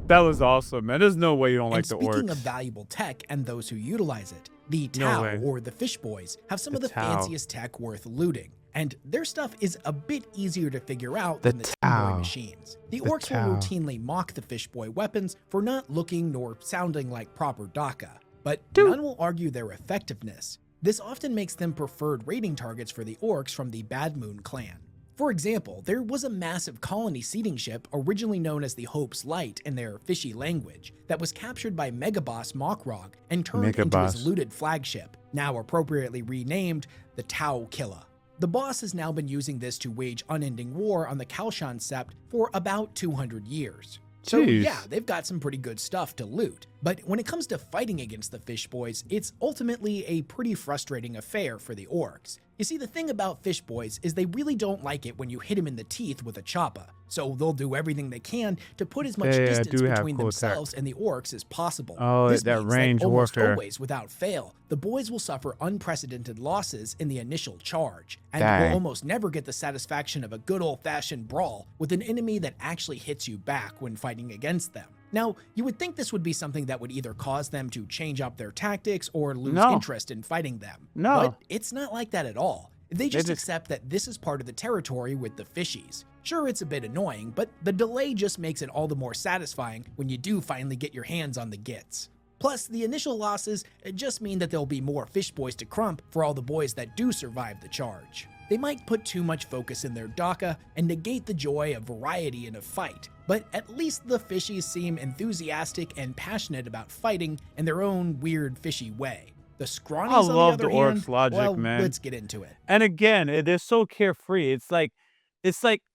[SPEAKER 1] That was awesome, man. There's no way you don't like the orcs.
[SPEAKER 2] Speaking of valuable tech and those who utilize it, the Tau, or the Fish Boys, have some of the fanciest tech worth looting. And their stuff is a bit easier to figure out than the Tin Boy machines. The orcs will routinely mock the Fish Boy weapons for not looking nor sounding like proper Daka, but none will argue their effectiveness. This often makes them preferred raiding targets for the orcs from the Bad Moon clan. For example, there was a massive colony seeding ship originally known as the Hope's Light in their fishy language that was captured by Megaboss Mokrog and turned into his looted flagship, now appropriately renamed the Tau Killa. The boss has now been using this to wage unending war on the Kalshan Sept for about 200 years. So yeah, they've got some pretty good stuff to loot. But when it comes to fighting against the fish boys, it's ultimately a pretty frustrating affair for the orcs. You see, the thing about fish boys is they really don't like it when you hit them in the teeth with a choppa, so they'll do everything they can to put as much distance between themselves and the orcs as possible.
[SPEAKER 1] Oh,
[SPEAKER 2] this
[SPEAKER 1] that
[SPEAKER 2] means
[SPEAKER 1] range
[SPEAKER 2] that almost
[SPEAKER 1] warfare.
[SPEAKER 2] always, without fail, the boys will suffer unprecedented losses in the initial charge, and
[SPEAKER 1] Dang.
[SPEAKER 2] will almost never get the satisfaction of a good old-fashioned brawl with an enemy that actually hits you back when fighting against them. Now, you would think this would be something that would either cause them to change up their tactics or lose interest in fighting them. But it's not like that at all. They just accept that this is part of the territory with the fishies. Sure, it's a bit annoying, but the delay just makes it all the more satisfying when you do finally get your hands on the gits. Plus, the initial losses just mean that there'll be more fish boys to crump for all the boys that do survive the charge. They might put too much focus in their Daka and negate the joy of variety in a fight, but at least the fishies seem enthusiastic and passionate about fighting in their own weird fishy way. The Scrawnies, on the other hand, well, let's get into it.
[SPEAKER 1] And again, they're so carefree. It's like,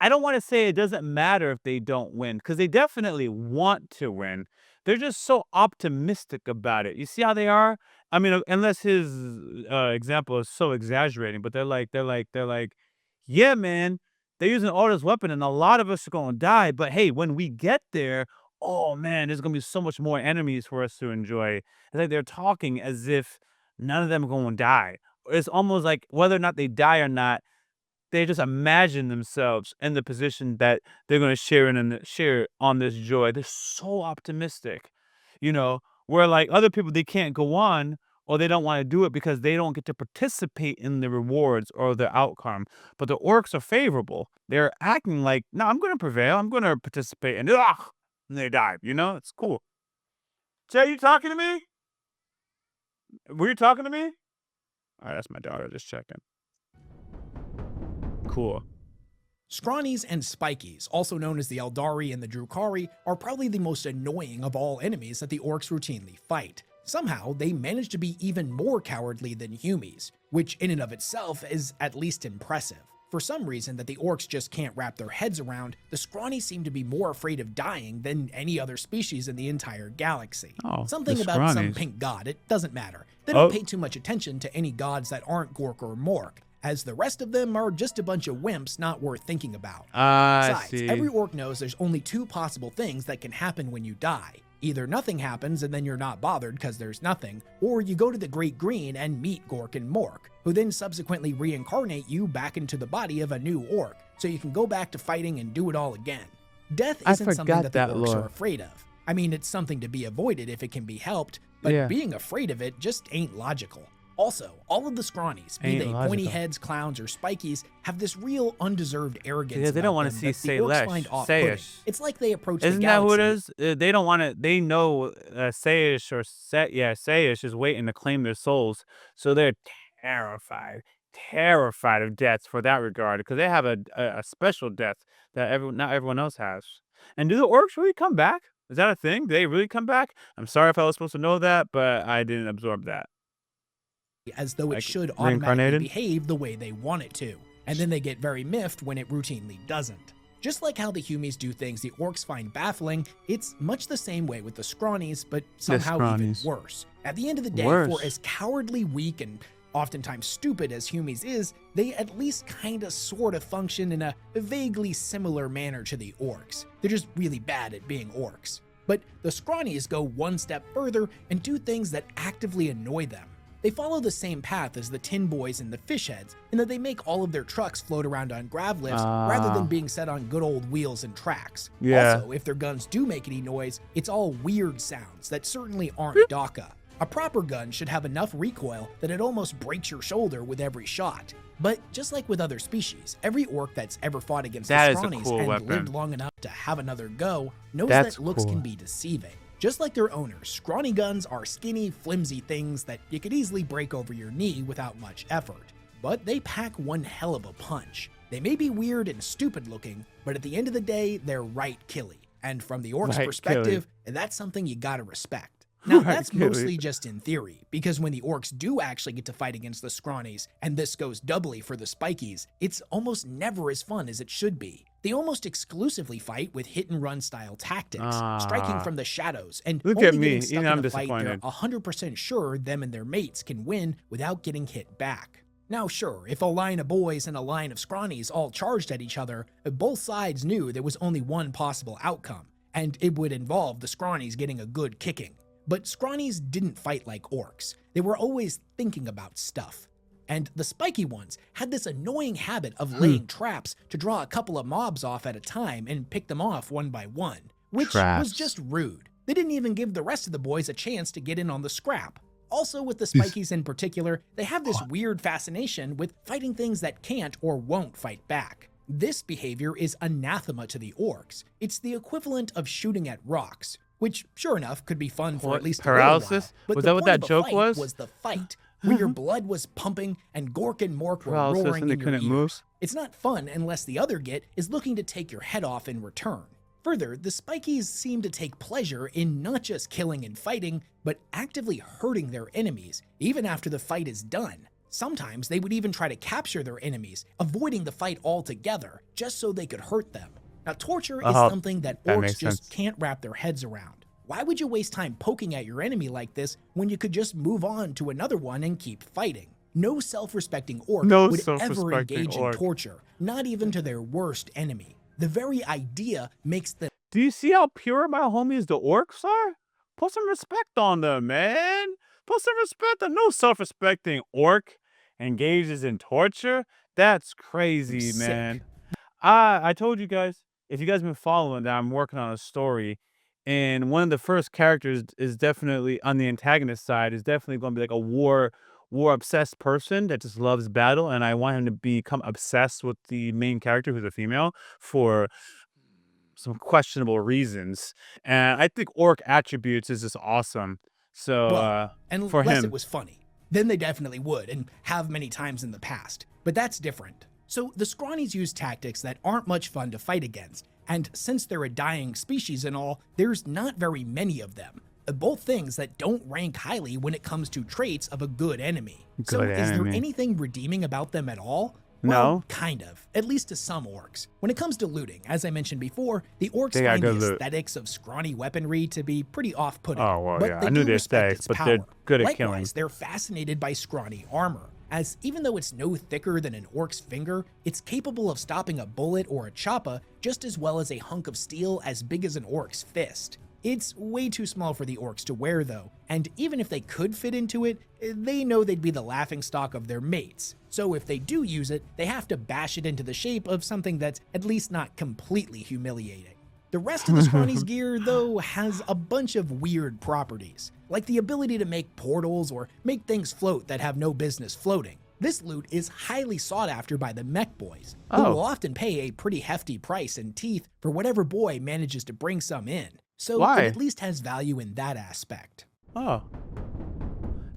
[SPEAKER 1] I don't want to say it doesn't matter if they don't win, because they definitely want to win. They're just so optimistic about it. You see how they are? I mean, unless his example is so exaggerating, but they're like, yeah, man, they're using all this weapon, and a lot of us are gonna die. But hey, when we get there, oh man, there's gonna be so much more enemies for us to enjoy. It's like they're talking as if none of them are gonna die. It's almost like whether or not they die or not, they just imagine themselves in the position that they're going to share on this joy. They're so optimistic, where like other people, they can't go on or they don't want to do it because they don't get to participate in the rewards or the outcome. But the orcs are favorable. They're acting like, no, I'm going to prevail. I'm going to participate, and they die. It's cool. Jay, you talking to me? Were you talking to me? All right, that's my daughter just checking. Cool.
[SPEAKER 2] Scrawnies and Spikies, also known as the Eldari and the Drukhari, are probably the most annoying of all enemies that the orcs routinely fight. Somehow, they manage to be even more cowardly than Humies, which in and of itself is at least impressive. For some reason that the orcs just can't wrap their heads around, the Scrawnies seem to be more afraid of dying than any other species in the entire galaxy. Something about some pink god, it doesn't matter. They don't pay too much attention to any gods that aren't Gork or Mork, as the rest of them are just a bunch of wimps not worth thinking about. Besides, every orc knows there's only two possible things that can happen when you die. Either nothing happens and then you're not bothered because there's nothing, or you go to the Great Green and meet Gork and Mork, who then subsequently reincarnate you back into the body of a new orc, so you can go back to fighting and do it all again. Death isn't something that the orcs are afraid of. I mean, it's something to be avoided if it can be helped, but being afraid of it just ain't logical. Also, all of the Scrawnies, be they pointy heads, clowns, or spikies, have this real undeserved arrogance.
[SPEAKER 1] Yeah, they don't want to see Sayish.
[SPEAKER 2] It's like they approach
[SPEAKER 1] Isn't
[SPEAKER 2] the galaxy.
[SPEAKER 1] Isn't that who it is? They don't want to. They know Sayish or Sayish is waiting to claim their souls, so they're terrified of deaths for that regard, because they have a special death that not everyone else has. And do the orcs really come back? Is that a thing? Do they really come back? I'm sorry if I was supposed to know that, but I didn't absorb that.
[SPEAKER 2] As though it should automatically behave the way they want it to, and then they get very miffed when it routinely doesn't. Just like how the Humies do things the orcs find baffling, it's much the same way with the Scrawnies, but somehow even worse. At the end of the day, for as cowardly, weak, and oftentimes stupid as Humies is, they at least kinda sorta function in a vaguely similar manner to the orcs. They're just really bad at being orcs. But the Scrawnies go one step further and do things that actively annoy them. They follow the same path as the Tin Boys and the Fishheads, in that they make all of their trucks float around on grav lifts rather than being set on good old wheels and tracks. Also, if their guns do make any noise, it's all weird sounds that certainly aren't Daka. A proper gun should have enough recoil that it almost breaks your shoulder with every shot. But just like with other species, every orc that's ever fought against the Scrawnies and lived long enough to have another go knows that looks can be deceiving. Just like their owners, Scrawny guns are skinny, flimsy things that you could easily break over your knee without much effort. But they pack one hell of a punch. They may be weird and stupid looking, but at the end of the day, they're right killy. And from the orc's perspective, that's something you gotta respect. Now, that's mostly just in theory, because when the orcs do actually get to fight against the Scrawnies, and this goes doubly for the Spikies, it's almost never as fun as it should be. They almost exclusively fight with hit-and-run style tactics, striking from the shadows, and
[SPEAKER 1] Look
[SPEAKER 2] only
[SPEAKER 1] at me,
[SPEAKER 2] getting stuck
[SPEAKER 1] even I'm
[SPEAKER 2] in a fight they're
[SPEAKER 1] disappointed.
[SPEAKER 2] 100% sure them and their mates can win without getting hit back. Now sure, if a line of boys and a line of scrawnies all charged at each other, both sides knew there was only one possible outcome, and it would involve the scrawnies getting a good kicking. But scrawnies didn't fight like orcs. They were always thinking about stuff. And the spiky ones had this annoying habit of laying traps to draw a couple of mobs off at a time and pick them off one by one, which was just rude. They didn't even give the rest of the boys a chance to get in on the scrap. Also with the spikies in particular, they have this weird fascination with fighting things that can't or won't fight back. This behavior is anathema to the orcs. It's the equivalent of shooting at rocks, which sure enough could be fun for at least
[SPEAKER 1] paralysis?
[SPEAKER 2] a little while. But
[SPEAKER 1] Was
[SPEAKER 2] the
[SPEAKER 1] that what
[SPEAKER 2] point
[SPEAKER 1] that
[SPEAKER 2] of a
[SPEAKER 1] joke
[SPEAKER 2] fight
[SPEAKER 1] was?
[SPEAKER 2] the fight, where your blood was pumping and Gork and Mork were
[SPEAKER 1] Paralysis
[SPEAKER 2] roaring
[SPEAKER 1] and they
[SPEAKER 2] in your
[SPEAKER 1] couldn't
[SPEAKER 2] ears.
[SPEAKER 1] move?
[SPEAKER 2] It's not fun unless the other git is looking to take your head off in return. Further, the spikies seem to take pleasure in not just killing and fighting, but actively hurting their enemies, even after the fight is done. Sometimes they would even try to capture their enemies, avoiding the fight altogether, just so they could hurt them. Now, torture is something that
[SPEAKER 1] that
[SPEAKER 2] orcs
[SPEAKER 1] makes
[SPEAKER 2] just
[SPEAKER 1] sense.
[SPEAKER 2] can't wrap their heads around. Why would you waste time poking at your enemy like this when you could just move on to another one and keep fighting? No self-respecting orc would ever engage in torture, not even to their worst enemy. The very idea makes them.
[SPEAKER 1] Do you see how pure my homies the orcs are? Put some respect on them, man. Put some respect on no self-respecting orc engages in torture. That's crazy,
[SPEAKER 2] Sick.
[SPEAKER 1] man. I told you guys, if you guys been following that, I'm working on a story, and one of the first characters is definitely on the antagonist side is definitely going to be like a war obsessed person that just loves battle, and I want him to become obsessed with the main character who's a female for some questionable reasons. And I think orc attributes is just awesome. So
[SPEAKER 2] Well,
[SPEAKER 1] for
[SPEAKER 2] unless
[SPEAKER 1] him,
[SPEAKER 2] it was funny. Then they definitely would, and have many times in the past. But that's different. So the scrawnies use tactics that aren't much fun to fight against, and since they're a dying species and all, there's not very many of them. Both things that don't rank highly when it comes to traits of a good enemy. So is there anything redeeming about them at all? Well,
[SPEAKER 1] No.
[SPEAKER 2] kind of, at least to some orcs. When it comes to looting, as I mentioned before, the orcs
[SPEAKER 1] They got
[SPEAKER 2] find the
[SPEAKER 1] good loot.
[SPEAKER 2] aesthetics of scrawny weaponry to be pretty off-putting.
[SPEAKER 1] Oh, well,
[SPEAKER 2] but
[SPEAKER 1] yeah,
[SPEAKER 2] they
[SPEAKER 1] I knew
[SPEAKER 2] do
[SPEAKER 1] the
[SPEAKER 2] respect
[SPEAKER 1] aesthetics,
[SPEAKER 2] its
[SPEAKER 1] but they're
[SPEAKER 2] power.
[SPEAKER 1] good at
[SPEAKER 2] Likewise,
[SPEAKER 1] killing.
[SPEAKER 2] they're fascinated by scrawny armor, as even though it's no thicker than an orc's finger, it's capable of stopping a bullet or a choppa just as well as a hunk of steel as big as an orc's fist. It's way too small for the orcs to wear though, and even if they could fit into it, they know they'd be the laughingstock of their mates. So if they do use it, they have to bash it into the shape of something that's at least not completely humiliating. The rest of the Scrawny's gear, though, has a bunch of weird properties, like the ability to make portals or make things float that have no business floating. This loot is highly sought after by the mech boys, who will often pay a pretty hefty price in teeth for whatever boy manages to bring some in. So it at least has value in that aspect.
[SPEAKER 1] Oh.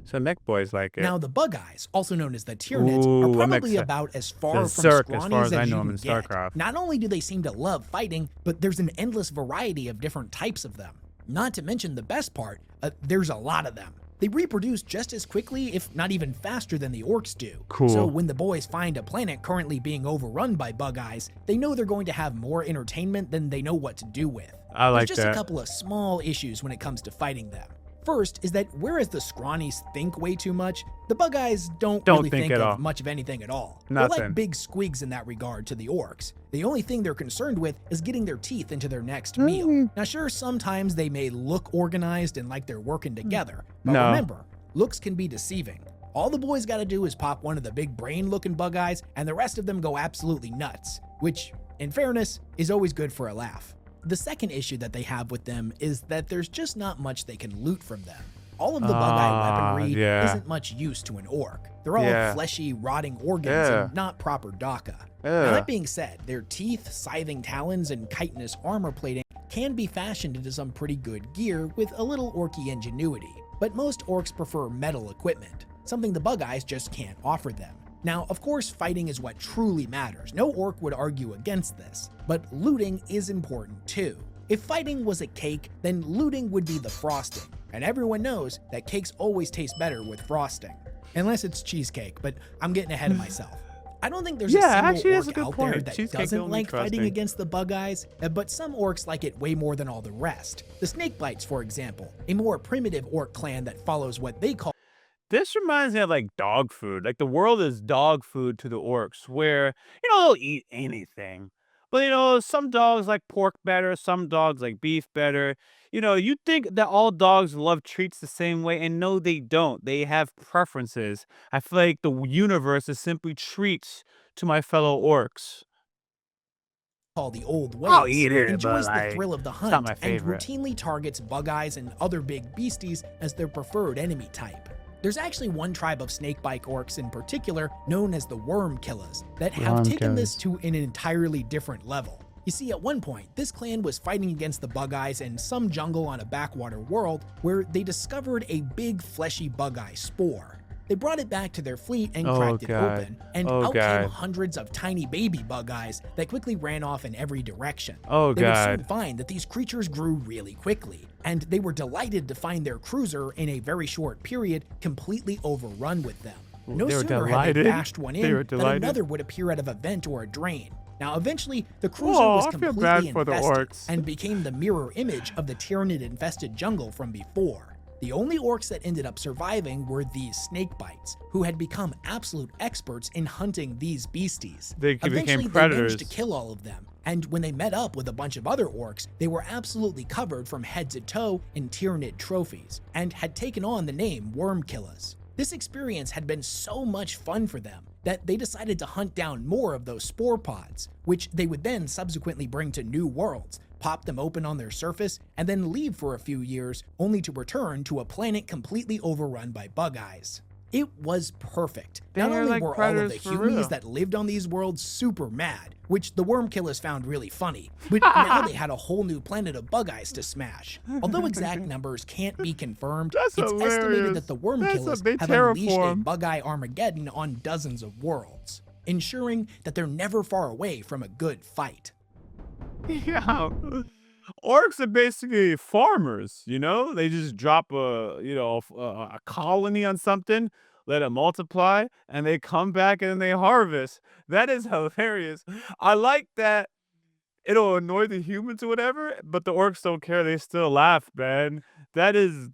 [SPEAKER 1] So mech boys like it.
[SPEAKER 2] Now the Bug Eyes, also known as the Tyranids, are probably about as far from Scrawnies as you can get. Not only do they seem to love fighting, but there's an endless variety of different types of them. Not to mention the best part, there's a lot of them. They reproduce just as quickly, if not even faster than the orcs do.
[SPEAKER 1] Cool.
[SPEAKER 2] So when the boys find a planet currently being overrun by Bug Eyes, they know they're going to have more entertainment than they know what to do with.
[SPEAKER 1] I like
[SPEAKER 2] There's just a couple of small issues when it comes to fighting them. First is that whereas the Scrawnies think way too much, the Bug Eyes don't really think of much of anything at all. They're like big squigs in that regard to the orcs. The only thing they're concerned with is getting their teeth into their next meal. Now sure, sometimes they may look organized and like they're working together, but remember, looks can be deceiving. All the boys gotta do is pop one of the big brain-looking Bug Eyes, and the rest of them go absolutely nuts, which, in fairness, is always good for a laugh. The second issue that they have with them is that there's just not much they can loot from them. All of the Bug Eye weaponry isn't much use to an orc. They're all fleshy, rotting organs and not proper Daka. Now, that being said, their teeth, scything talons, and chitinous armor plating can be fashioned into some pretty good gear with a little orky ingenuity. But most orcs prefer metal equipment, something the Bug Eyes just can't offer them. Now, of course, fighting is what truly matters. No orc would argue against this, but looting is important too. If fighting was a cake, then looting would be the frosting, and everyone knows that cakes always taste better with frosting. Unless it's cheesecake, but I'm getting ahead of myself. I don't think there's a
[SPEAKER 1] actually,
[SPEAKER 2] single
[SPEAKER 1] that's
[SPEAKER 2] ork
[SPEAKER 1] a good
[SPEAKER 2] out there
[SPEAKER 1] point.
[SPEAKER 2] that
[SPEAKER 1] Cheesecake
[SPEAKER 2] doesn't
[SPEAKER 1] only
[SPEAKER 2] like fighting
[SPEAKER 1] trusting.
[SPEAKER 2] against the bug eyes, but some orks like it way more than all the rest. The snakebites, for example, a more primitive ork clan that follows what they call
[SPEAKER 1] This reminds me of like dog food. Like the world is dog food to the orcs, where they'll eat anything. But some dogs like pork better, some dogs like beef better. You think that all dogs love treats the same way, and no, they don't. They have preferences. I feel like the universe is simply treats to my fellow orcs.
[SPEAKER 2] the old
[SPEAKER 1] I'll
[SPEAKER 2] ways,
[SPEAKER 1] eat it, but
[SPEAKER 2] enjoys the
[SPEAKER 1] like,
[SPEAKER 2] thrill of the
[SPEAKER 1] it's not
[SPEAKER 2] hunt,
[SPEAKER 1] my
[SPEAKER 2] and
[SPEAKER 1] favorite.
[SPEAKER 2] routinely targets bug eyes and other big beasties as their preferred enemy type. There's actually one tribe of snakebite orks in particular, known as the worm killers, that have
[SPEAKER 1] Worm
[SPEAKER 2] taken this
[SPEAKER 1] killers.
[SPEAKER 2] to an entirely different level. You see, at one point, this clan was fighting against the bug eyes in some jungle on a backwater world where they discovered a big fleshy bug eye spore. They brought it back to their fleet and
[SPEAKER 1] Oh,
[SPEAKER 2] cracked it
[SPEAKER 1] God.
[SPEAKER 2] open, and
[SPEAKER 1] Oh,
[SPEAKER 2] out came
[SPEAKER 1] God.
[SPEAKER 2] hundreds of tiny baby bug eyes that quickly ran off in every direction.
[SPEAKER 1] Oh,
[SPEAKER 2] They would soon
[SPEAKER 1] God.
[SPEAKER 2] find that these creatures grew really quickly, and they were delighted to find their cruiser in a very short period completely overrun with them. No
[SPEAKER 1] They were
[SPEAKER 2] sooner had they
[SPEAKER 1] delighted.
[SPEAKER 2] bashed one
[SPEAKER 1] They were
[SPEAKER 2] in than
[SPEAKER 1] delighted.
[SPEAKER 2] another would appear out of a vent or a drain. Now, eventually, the cruiser
[SPEAKER 1] Whoa,
[SPEAKER 2] was
[SPEAKER 1] I feel
[SPEAKER 2] completely
[SPEAKER 1] bad for the
[SPEAKER 2] infested
[SPEAKER 1] orcs.
[SPEAKER 2] and became the mirror image of the Tyranid-infested jungle from before. The only orcs that ended up surviving were these snakebites, who had become absolute experts in hunting these beasties.
[SPEAKER 1] They became
[SPEAKER 2] Eventually, they
[SPEAKER 1] predators.
[SPEAKER 2] managed to kill all of them, and when they met up with a bunch of other orcs, they were absolutely covered from head to toe in Tyranid trophies, and had taken on the name Worm Killers. This experience had been so much fun for them that they decided to hunt down more of those spore pods, which they would then subsequently bring to new worlds, pop them open on their surface, and then leave for a few years, only to return to a planet completely overrun by bug eyes. It was perfect. Not
[SPEAKER 1] They're
[SPEAKER 2] only
[SPEAKER 1] like
[SPEAKER 2] were all of the
[SPEAKER 1] predators for real.
[SPEAKER 2] Humies that lived on these worlds super mad, which the worm killers found really funny, but now they had a whole new planet of bug eyes to smash. Although exact numbers can't be confirmed,
[SPEAKER 1] That's
[SPEAKER 2] it's estimated
[SPEAKER 1] hilarious.
[SPEAKER 2] that the worm
[SPEAKER 1] That's
[SPEAKER 2] killers
[SPEAKER 1] they
[SPEAKER 2] have unleashed a
[SPEAKER 1] terraform.
[SPEAKER 2] bug eye Armageddon on dozens of worlds, ensuring that they're never far away from a good fight.
[SPEAKER 1] Yeah. Orcs are basically farmers, They just drop a colony on something, let it multiply, and they come back and they harvest. That is hilarious. I like that it'll annoy the humans or whatever, but the orcs don't care. They still laugh, man. That is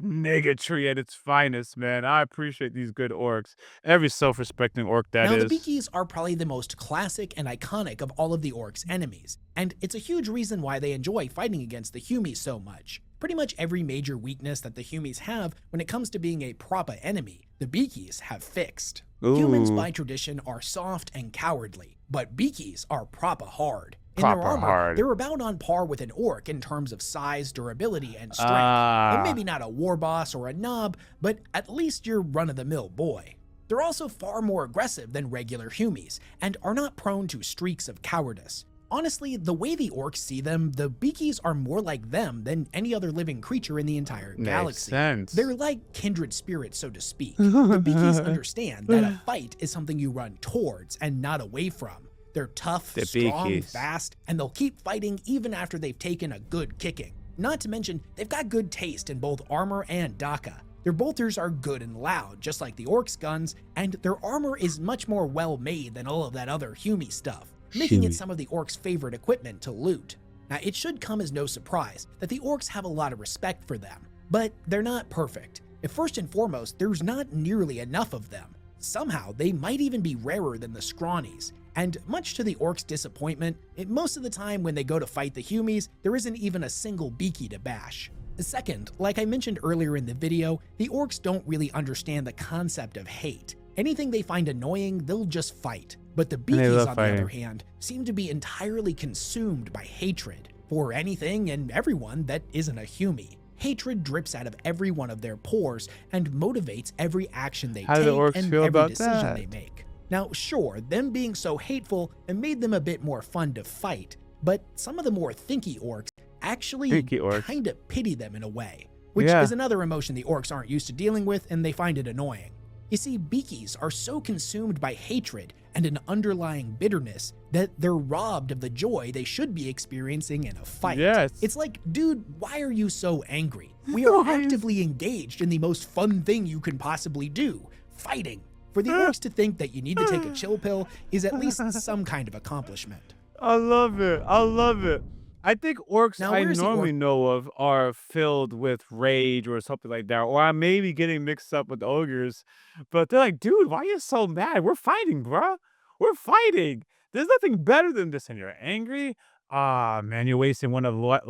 [SPEAKER 1] negatry at its finest, man. I appreciate these good orcs. Every self-respecting orc that
[SPEAKER 2] Now,
[SPEAKER 1] is.
[SPEAKER 2] the Beakies are probably the most classic and iconic of all of the orcs' enemies, and it's a huge reason why they enjoy fighting against the Humies so much. Pretty much every major weakness that the Humies have when it comes to being a proper enemy, the Beakies have fixed. Humans
[SPEAKER 1] Ooh.
[SPEAKER 2] by tradition are soft and cowardly, but Beakies are proper hard. In their
[SPEAKER 1] Proper
[SPEAKER 2] armor,
[SPEAKER 1] hard.
[SPEAKER 2] they're about on par with an orc in terms of size, durability, and strength.
[SPEAKER 1] Ah.
[SPEAKER 2] And maybe not a war boss or a knob, but at least your run-of-the-mill boy. They're also far more aggressive than regular Humies, and are not prone to streaks of cowardice. Honestly, the way the orcs see them, the Beakies are more like them than any other living creature in the entire galaxy.
[SPEAKER 1] sense.
[SPEAKER 2] They're like kindred spirits, so to speak. The Beakies understand that a fight is something you run towards and not away from. They're tough,
[SPEAKER 1] The
[SPEAKER 2] strong,
[SPEAKER 1] Beakies.
[SPEAKER 2] fast, and they'll keep fighting even after they've taken a good kicking. Not to mention, they've got good taste in both armor and daka. Their bolters are good and loud, just like the orcs' guns, and their armor is much more well-made than all of that other Humie stuff, making it
[SPEAKER 1] Humie.
[SPEAKER 2] some of the orcs' favorite equipment to loot. Now, it should come as no surprise that the orcs have a lot of respect for them, but they're not perfect. First and foremost, there's not nearly enough of them. Somehow, they might even be rarer than the Scrawnies. And much to the orcs' disappointment, most of the time when they go to fight the Humies, there isn't even a single Beakie to bash. Second, like I mentioned earlier in the video, the orcs don't really understand the concept of hate. Anything they find annoying, they'll just fight. But the
[SPEAKER 1] they
[SPEAKER 2] Beakies,
[SPEAKER 1] love
[SPEAKER 2] on the other
[SPEAKER 1] fighting.
[SPEAKER 2] hand, seem to be entirely consumed by hatred for anything and everyone that isn't a Humie. Hatred drips out of every one of their pores and motivates every action they
[SPEAKER 1] How do
[SPEAKER 2] take
[SPEAKER 1] the orcs
[SPEAKER 2] and
[SPEAKER 1] feel
[SPEAKER 2] every
[SPEAKER 1] about
[SPEAKER 2] decision
[SPEAKER 1] that?
[SPEAKER 2] they make. Now, sure, them being so hateful made them a bit more fun to fight, but some of the more thinky orcs actually
[SPEAKER 1] Thinky orcs.
[SPEAKER 2] kind of pity them in a way, which
[SPEAKER 1] Yeah.
[SPEAKER 2] is another emotion the orcs aren't used to dealing with and they find it annoying. You see, Beakies are so consumed by hatred and an underlying bitterness that they're robbed of the joy they should be experiencing in a fight.
[SPEAKER 1] Yes.
[SPEAKER 2] It's like, dude, why are you so angry? We are
[SPEAKER 1] Why is-
[SPEAKER 2] actively engaged in the most fun thing you can possibly do, fighting. For the Orks to think that you need to take a chill pill is at least some kind of accomplishment.
[SPEAKER 1] I love it. I love it. I think orcs
[SPEAKER 2] Now,
[SPEAKER 1] I
[SPEAKER 2] where's the
[SPEAKER 1] normally know of are filled with rage or something like that, or I may be getting mixed up with ogres, but they're like, dude, why are you so mad? We're fighting, bruh. We're fighting. There's nothing better than this, and you're angry. Ah, man, you're wasting one of life's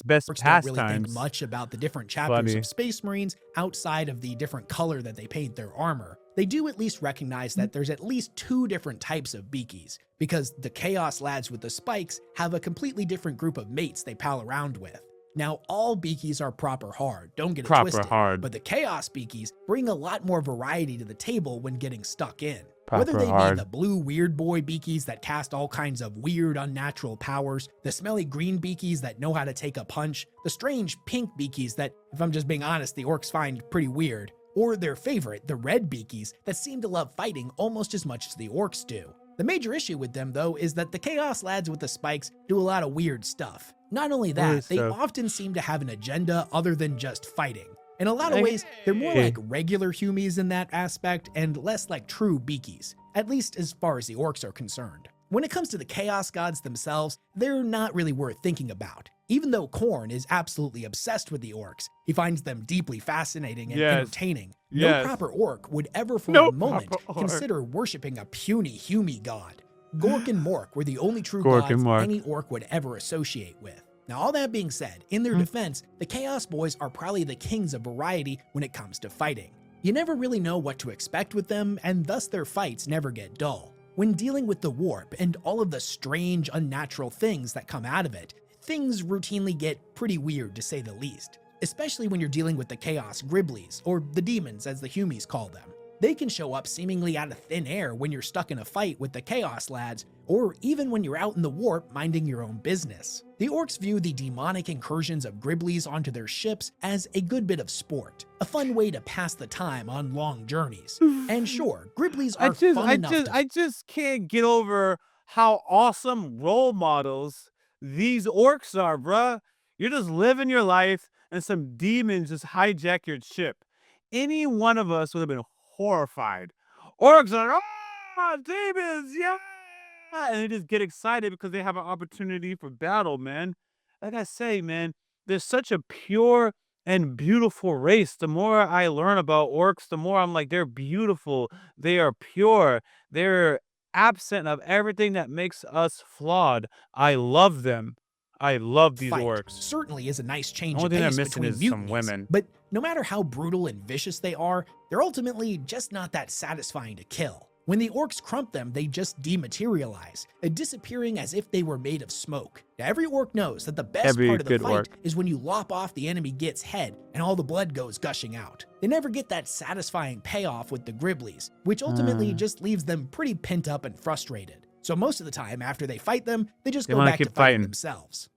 [SPEAKER 1] best
[SPEAKER 2] Orks don't really think
[SPEAKER 1] pastimes.
[SPEAKER 2] much about the different chapters
[SPEAKER 1] Funny.
[SPEAKER 2] of Space Marines outside of the different color that they paint their armor. They do at least recognize that there's at least 2 different types of Beakies, because the Chaos lads with the spikes have a completely different group of mates they pal around with. Now, all Beakies are proper hard, don't get it twisted, but the Chaos Beakies bring a lot more variety to the table when getting stuck in. Whether they be the blue weird boy Beakies that cast all kinds of weird unnatural powers, the smelly green Beakies that know how to take a punch, the strange pink Beakies that, if I'm just being honest, the Orks find pretty weird, or their favorite, the red Beakies that seem to love fighting almost as much as the Orks do. The major issue with them, though, is that the Chaos lads with the spikes do a lot of weird stuff. Not only that, they often seem to have an agenda other than just fighting. In a lot of ways, they're more like regular Humies in that aspect and less like true Beakies, at least as far as the Orks are concerned. When it comes to the Chaos gods themselves, they're not really worth thinking about. Even though Khorne is absolutely obsessed with the Orks, he finds them deeply fascinating and entertaining. No proper Ork would ever for a moment consider worshipping a puny Humie god. Gork and Mork were the only true gods any Ork would ever associate with. Now, all that being said, in their defense, the Chaos Boys are probably the kings of variety when it comes to fighting. You never really know what to expect with them, and thus their fights never get dull. When dealing with the warp and all of the strange, unnatural things that come out of it, things routinely get pretty weird to say the least. Especially when you're dealing with the Chaos Griblies, or the demons as the Humies call them. They can show up seemingly out of thin air when you're stuck in a fight with the Chaos lads, or even when you're out in the warp minding your own business. The Orks view the demonic incursions of Griblies onto their ships as a good bit of sport, a fun way to pass the time on long journeys. And sure, Griblies are fun enough
[SPEAKER 1] I just can't get over how awesome role models these Orks are, bruh. You're just living your life and some demons just hijack your ship. Any one of us would have been horrified. Orks are like, oh, demons, yeah! And they just get excited because they have an opportunity for battle, man. Like I say, man, they're such a pure and beautiful race. The more I learn about Orks, the more I'm like, they're beautiful. They are pure. They're absent of everything that makes us flawed. I love them. I love these Orks.
[SPEAKER 2] Certainly is a nice change
[SPEAKER 1] The only
[SPEAKER 2] of
[SPEAKER 1] thing they're
[SPEAKER 2] pace
[SPEAKER 1] missing
[SPEAKER 2] between
[SPEAKER 1] is
[SPEAKER 2] mutinies,
[SPEAKER 1] some women.
[SPEAKER 2] but no matter how brutal and vicious they are, they're ultimately just not that satisfying to kill. When the Orks crump them, they just dematerialize, disappearing as if they were made of smoke. Now, every Ork knows that the best part of the fight is when you lop off the enemy git's head and all the blood goes gushing out. They never get that satisfying payoff with the Griblies, which ultimately just leaves them pretty pent up and frustrated. So most of the time after they fight them, they just go back to fighting themselves.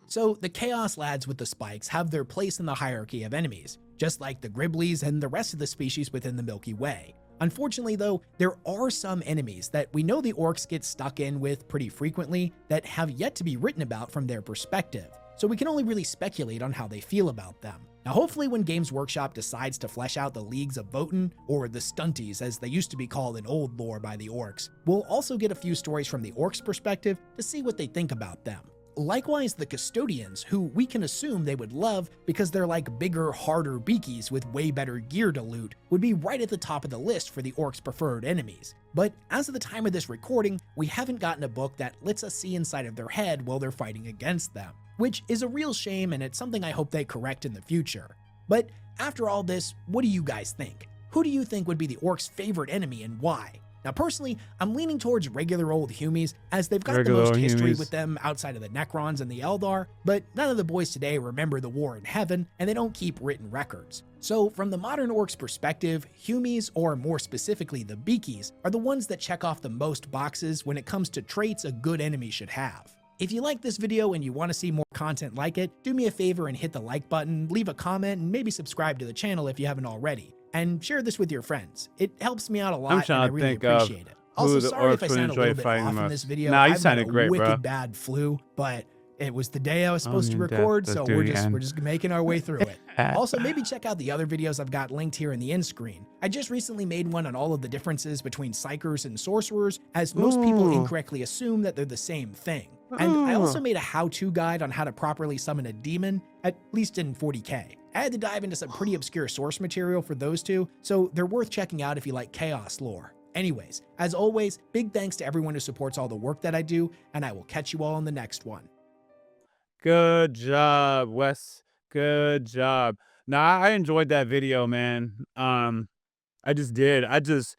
[SPEAKER 2] So the Chaos lads with the spikes have their place in the hierarchy of enemies, just like the Griblies and the rest of the species within the Milky Way. Unfortunately though, there are some enemies that we know the Orks get stuck in with pretty frequently that have yet to be written about from their perspective, so we can only really speculate on how they feel about them. Now hopefully when Games Workshop decides to flesh out the Leagues of Votan, or the Stunties as they used to be called in old lore by the Orks, we'll also get a few stories from the Orks' perspective to see what they think about them. Likewise, the Custodians, who we can assume they would love because they're like bigger, harder Beakies with way better gear to loot, would be right at the top of the list for the Orks' preferred enemies. But as of the time of this recording, we haven't gotten a book that lets us see inside of their head while they're fighting against them, which is a real shame, and it's something I hope they correct in the future. But after all this, what do you guys think? Who do you think would be the Orks' favorite enemy and why? Now personally, I'm leaning towards regular old Humies, as they've got the most history with them outside of the Necrons and the Eldar, but none of the boys today remember the war in heaven, and they don't keep written records. So from the modern Orks' perspective, Humies, or more specifically the Beakies, are the ones that check off the most boxes when it comes to traits a good enemy should have. If you like this video and you want to see more content like it, do me a favor and hit the like button, leave a comment, and maybe subscribe to the channel if you haven't already. And share this with your friends. It helps me out a lot, and I really appreciate it. Also, sorry if I sound a little bit off in this video.
[SPEAKER 1] Nah, you
[SPEAKER 2] I've
[SPEAKER 1] sounded
[SPEAKER 2] got a
[SPEAKER 1] great,
[SPEAKER 2] wicked
[SPEAKER 1] bro.
[SPEAKER 2] bad flu, but It was the day I was supposed to
[SPEAKER 1] Onion death
[SPEAKER 2] record,
[SPEAKER 1] does
[SPEAKER 2] so
[SPEAKER 1] do
[SPEAKER 2] we're
[SPEAKER 1] the
[SPEAKER 2] just
[SPEAKER 1] end.
[SPEAKER 2] making our way through it. Also, maybe check out the other videos I've got linked here in the end screen. I just recently made one on all of the differences between psychers and sorcerers, as most people
[SPEAKER 1] Ooh.
[SPEAKER 2] incorrectly assume that they're the same thing. And I
[SPEAKER 1] Ooh.
[SPEAKER 2] also made a how-to guide on how to properly summon a demon, at least in 40K. I had to dive into some pretty obscure source material for those two, so they're worth checking out if you like chaos lore. Anyways, as always, big thanks to everyone who supports all the work that I do, and I will catch you all in the next one.
[SPEAKER 1] Good job, Wes. Good job. Nah, I enjoyed that video, man. I just did. I just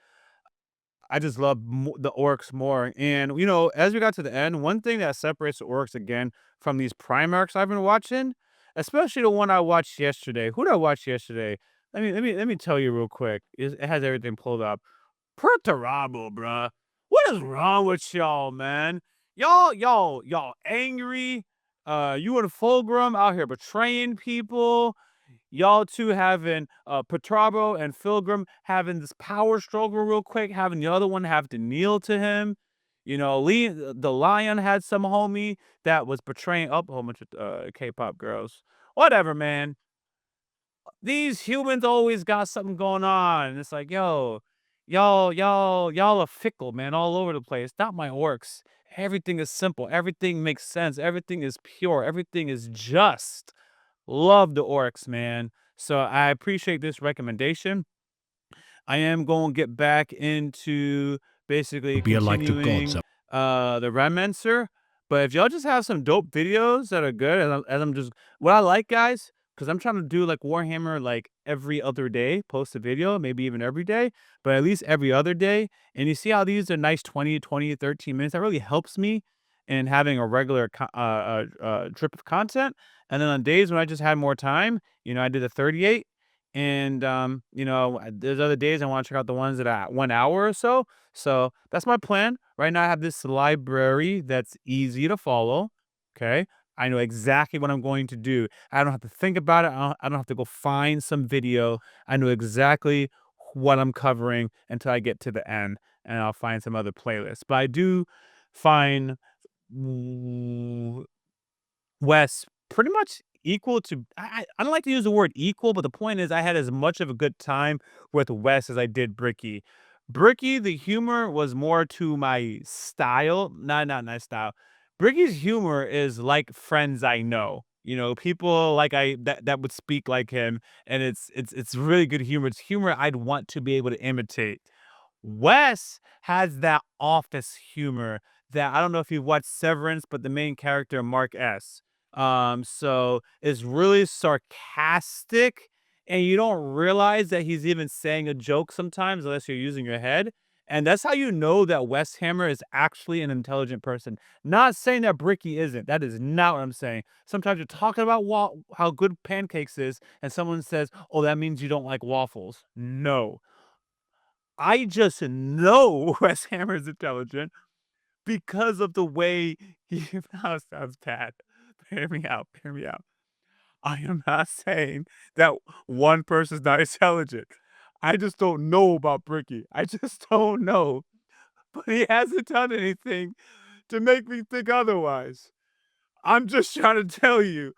[SPEAKER 1] love the orcs more. And you know, as we got to the end, one thing that separates the orcs again from these Primarchs I've been watching, especially the one I watched yesterday. Who did I watch yesterday? Let me tell you real quick. It has everything pulled up. Perturabo, bruh. What is wrong with y'all, man? Y'all angry? You and Fulgrim out here betraying people. Y'all two having Perturabo and Fulgrim having this power struggle real quick, having the other one have to kneel to him. You know, the lion had some homie that was betraying up a whole bunch of K-pop girls. Whatever, man. These humans always got something going on. And it's like, yo, y'all are fickle, man, all over the place. Not my orcs. Everything is simple. Everything makes sense. Everything is pure. Everything is just. Love the orcs, man. So I appreciate this recommendation. I am going to get back into basically
[SPEAKER 3] Be like the
[SPEAKER 1] continuing
[SPEAKER 3] gods.
[SPEAKER 1] the Remancer. But if y'all just have some dope videos that are good, as I'm just what I like, guys, because I'm trying to do like Warhammer like every other day, post a video, maybe even every day, but at least every other day. And you see how these are nice 20, 13 minutes. That really helps me in having a regular trip of content. And then on days when I just had more time, you know, I did a 38. And you know, there's other days I want to check out the ones that are at 1 hour or so. So that's my plan. Right now I have this library that's easy to follow. Okay. I know exactly what I'm going to do. I don't have to think about it. I don't have to go find some video. I know exactly what I'm covering until I get to the end, and I'll find some other playlists. But I do find Wes pretty much equal to I don't like to use the word equal, but the point is I had as much of a good time with Wes as I did Bricky. Bricky, the humor was more to my style, not my style. Bricky's humor is like friends I know. You know, people like that would speak like him, and it's really good humor. It's humor I'd want to be able to imitate. Wes has that office humor that I don't know if you've watched Severance, but the main character, Mark S. So it's really sarcastic, and you don't realize that he's even saying a joke sometimes unless you're using your head. And that's how you know that Weshammer is actually an intelligent person. Not saying that Bricky isn't. That is not what I'm saying. Sometimes you're talking about how good pancakes is, and someone says, "Oh, that means you don't like waffles." No, I just know Wes Hammer's intelligent because of the way he now it sounds bad. Hear me out, hear me out. I am not saying that one person's not intelligent. I just don't know about Bricky. I just don't know. But he hasn't done anything to make me think otherwise. I'm just trying to tell you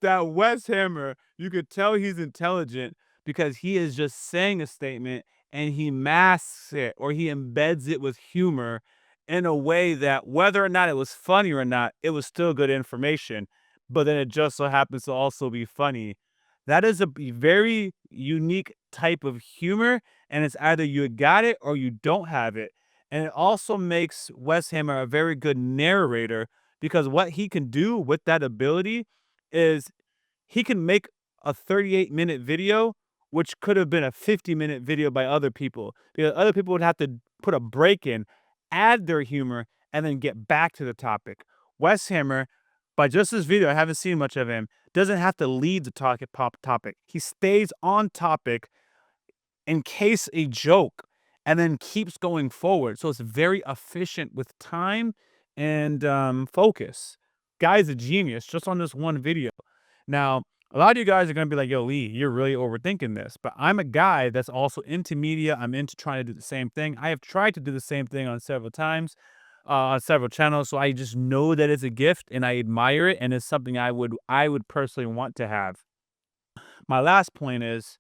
[SPEAKER 1] that Wes Hammer, you could tell he's intelligent because he is just saying a statement and he masks it or he embeds it with humor in a way that whether or not it was funny or not, it was still good information. But then it just so happens to also be funny. That is a very unique type of humor, and it's either you got it or you don't have it. And it also makes Wes Hammer a very good narrator because what he can do with that ability is he can make a 38-minute video, which could have been a 50-minute video by other people, because other people would have to put a break in, add their humor, and then get back to the topic. Wes Hammer, by just this video, I haven't seen much of him, doesn't have to lead the topic. He stays on topic in case a joke and then keeps going forward. So it's very efficient with time and focus. Guy's a genius just on this one video. Now, a lot of you guys are going to be like, yo, Lee, you're really overthinking this. But I'm a guy that's also into media. I'm into trying to do the same thing. I have tried to do the same thing on several times. on several channels, so I just know that it's a gift and I admire it, and it's something I would personally want to have. My last point is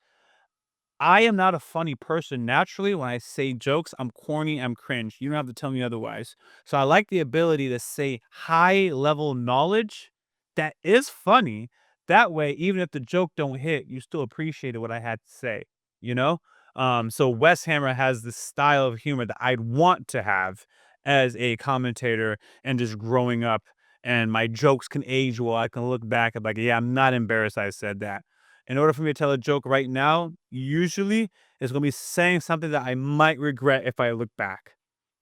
[SPEAKER 1] I am not a funny person naturally. When I say jokes, I'm corny, I'm cringe. You don't have to tell me otherwise. So I like the ability to say high level knowledge that is funny. That way, even if the joke don't hit, you still appreciated what I had to say, you know? So Weshammer has this style of humor that I'd want to have as a commentator and just growing up. And my jokes can age well. I can look back and be like, yeah, I'm not embarrassed I said that. In order for me to tell a joke right now, usually it's gonna be saying something that I might regret if I look back.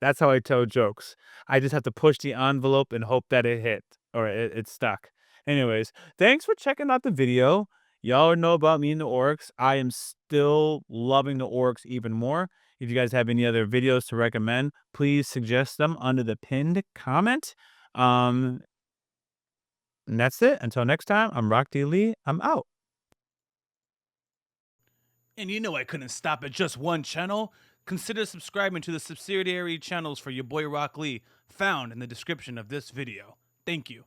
[SPEAKER 1] That's how I tell jokes. I just have to push the envelope and hope that it hit or it stuck. Anyways, thanks for checking out the video. Y'all know about me and the orcs. I am still loving the orcs even more. If you guys have any other videos to recommend, please suggest them under the pinned comment. Um, and that's it. Until next time, I'm Rock D. Lee. I'm out.
[SPEAKER 3] And you know I couldn't stop at just one channel. Consider subscribing to the subsidiary channels for your boy Rock Lee, found in the description of this video. Thank you.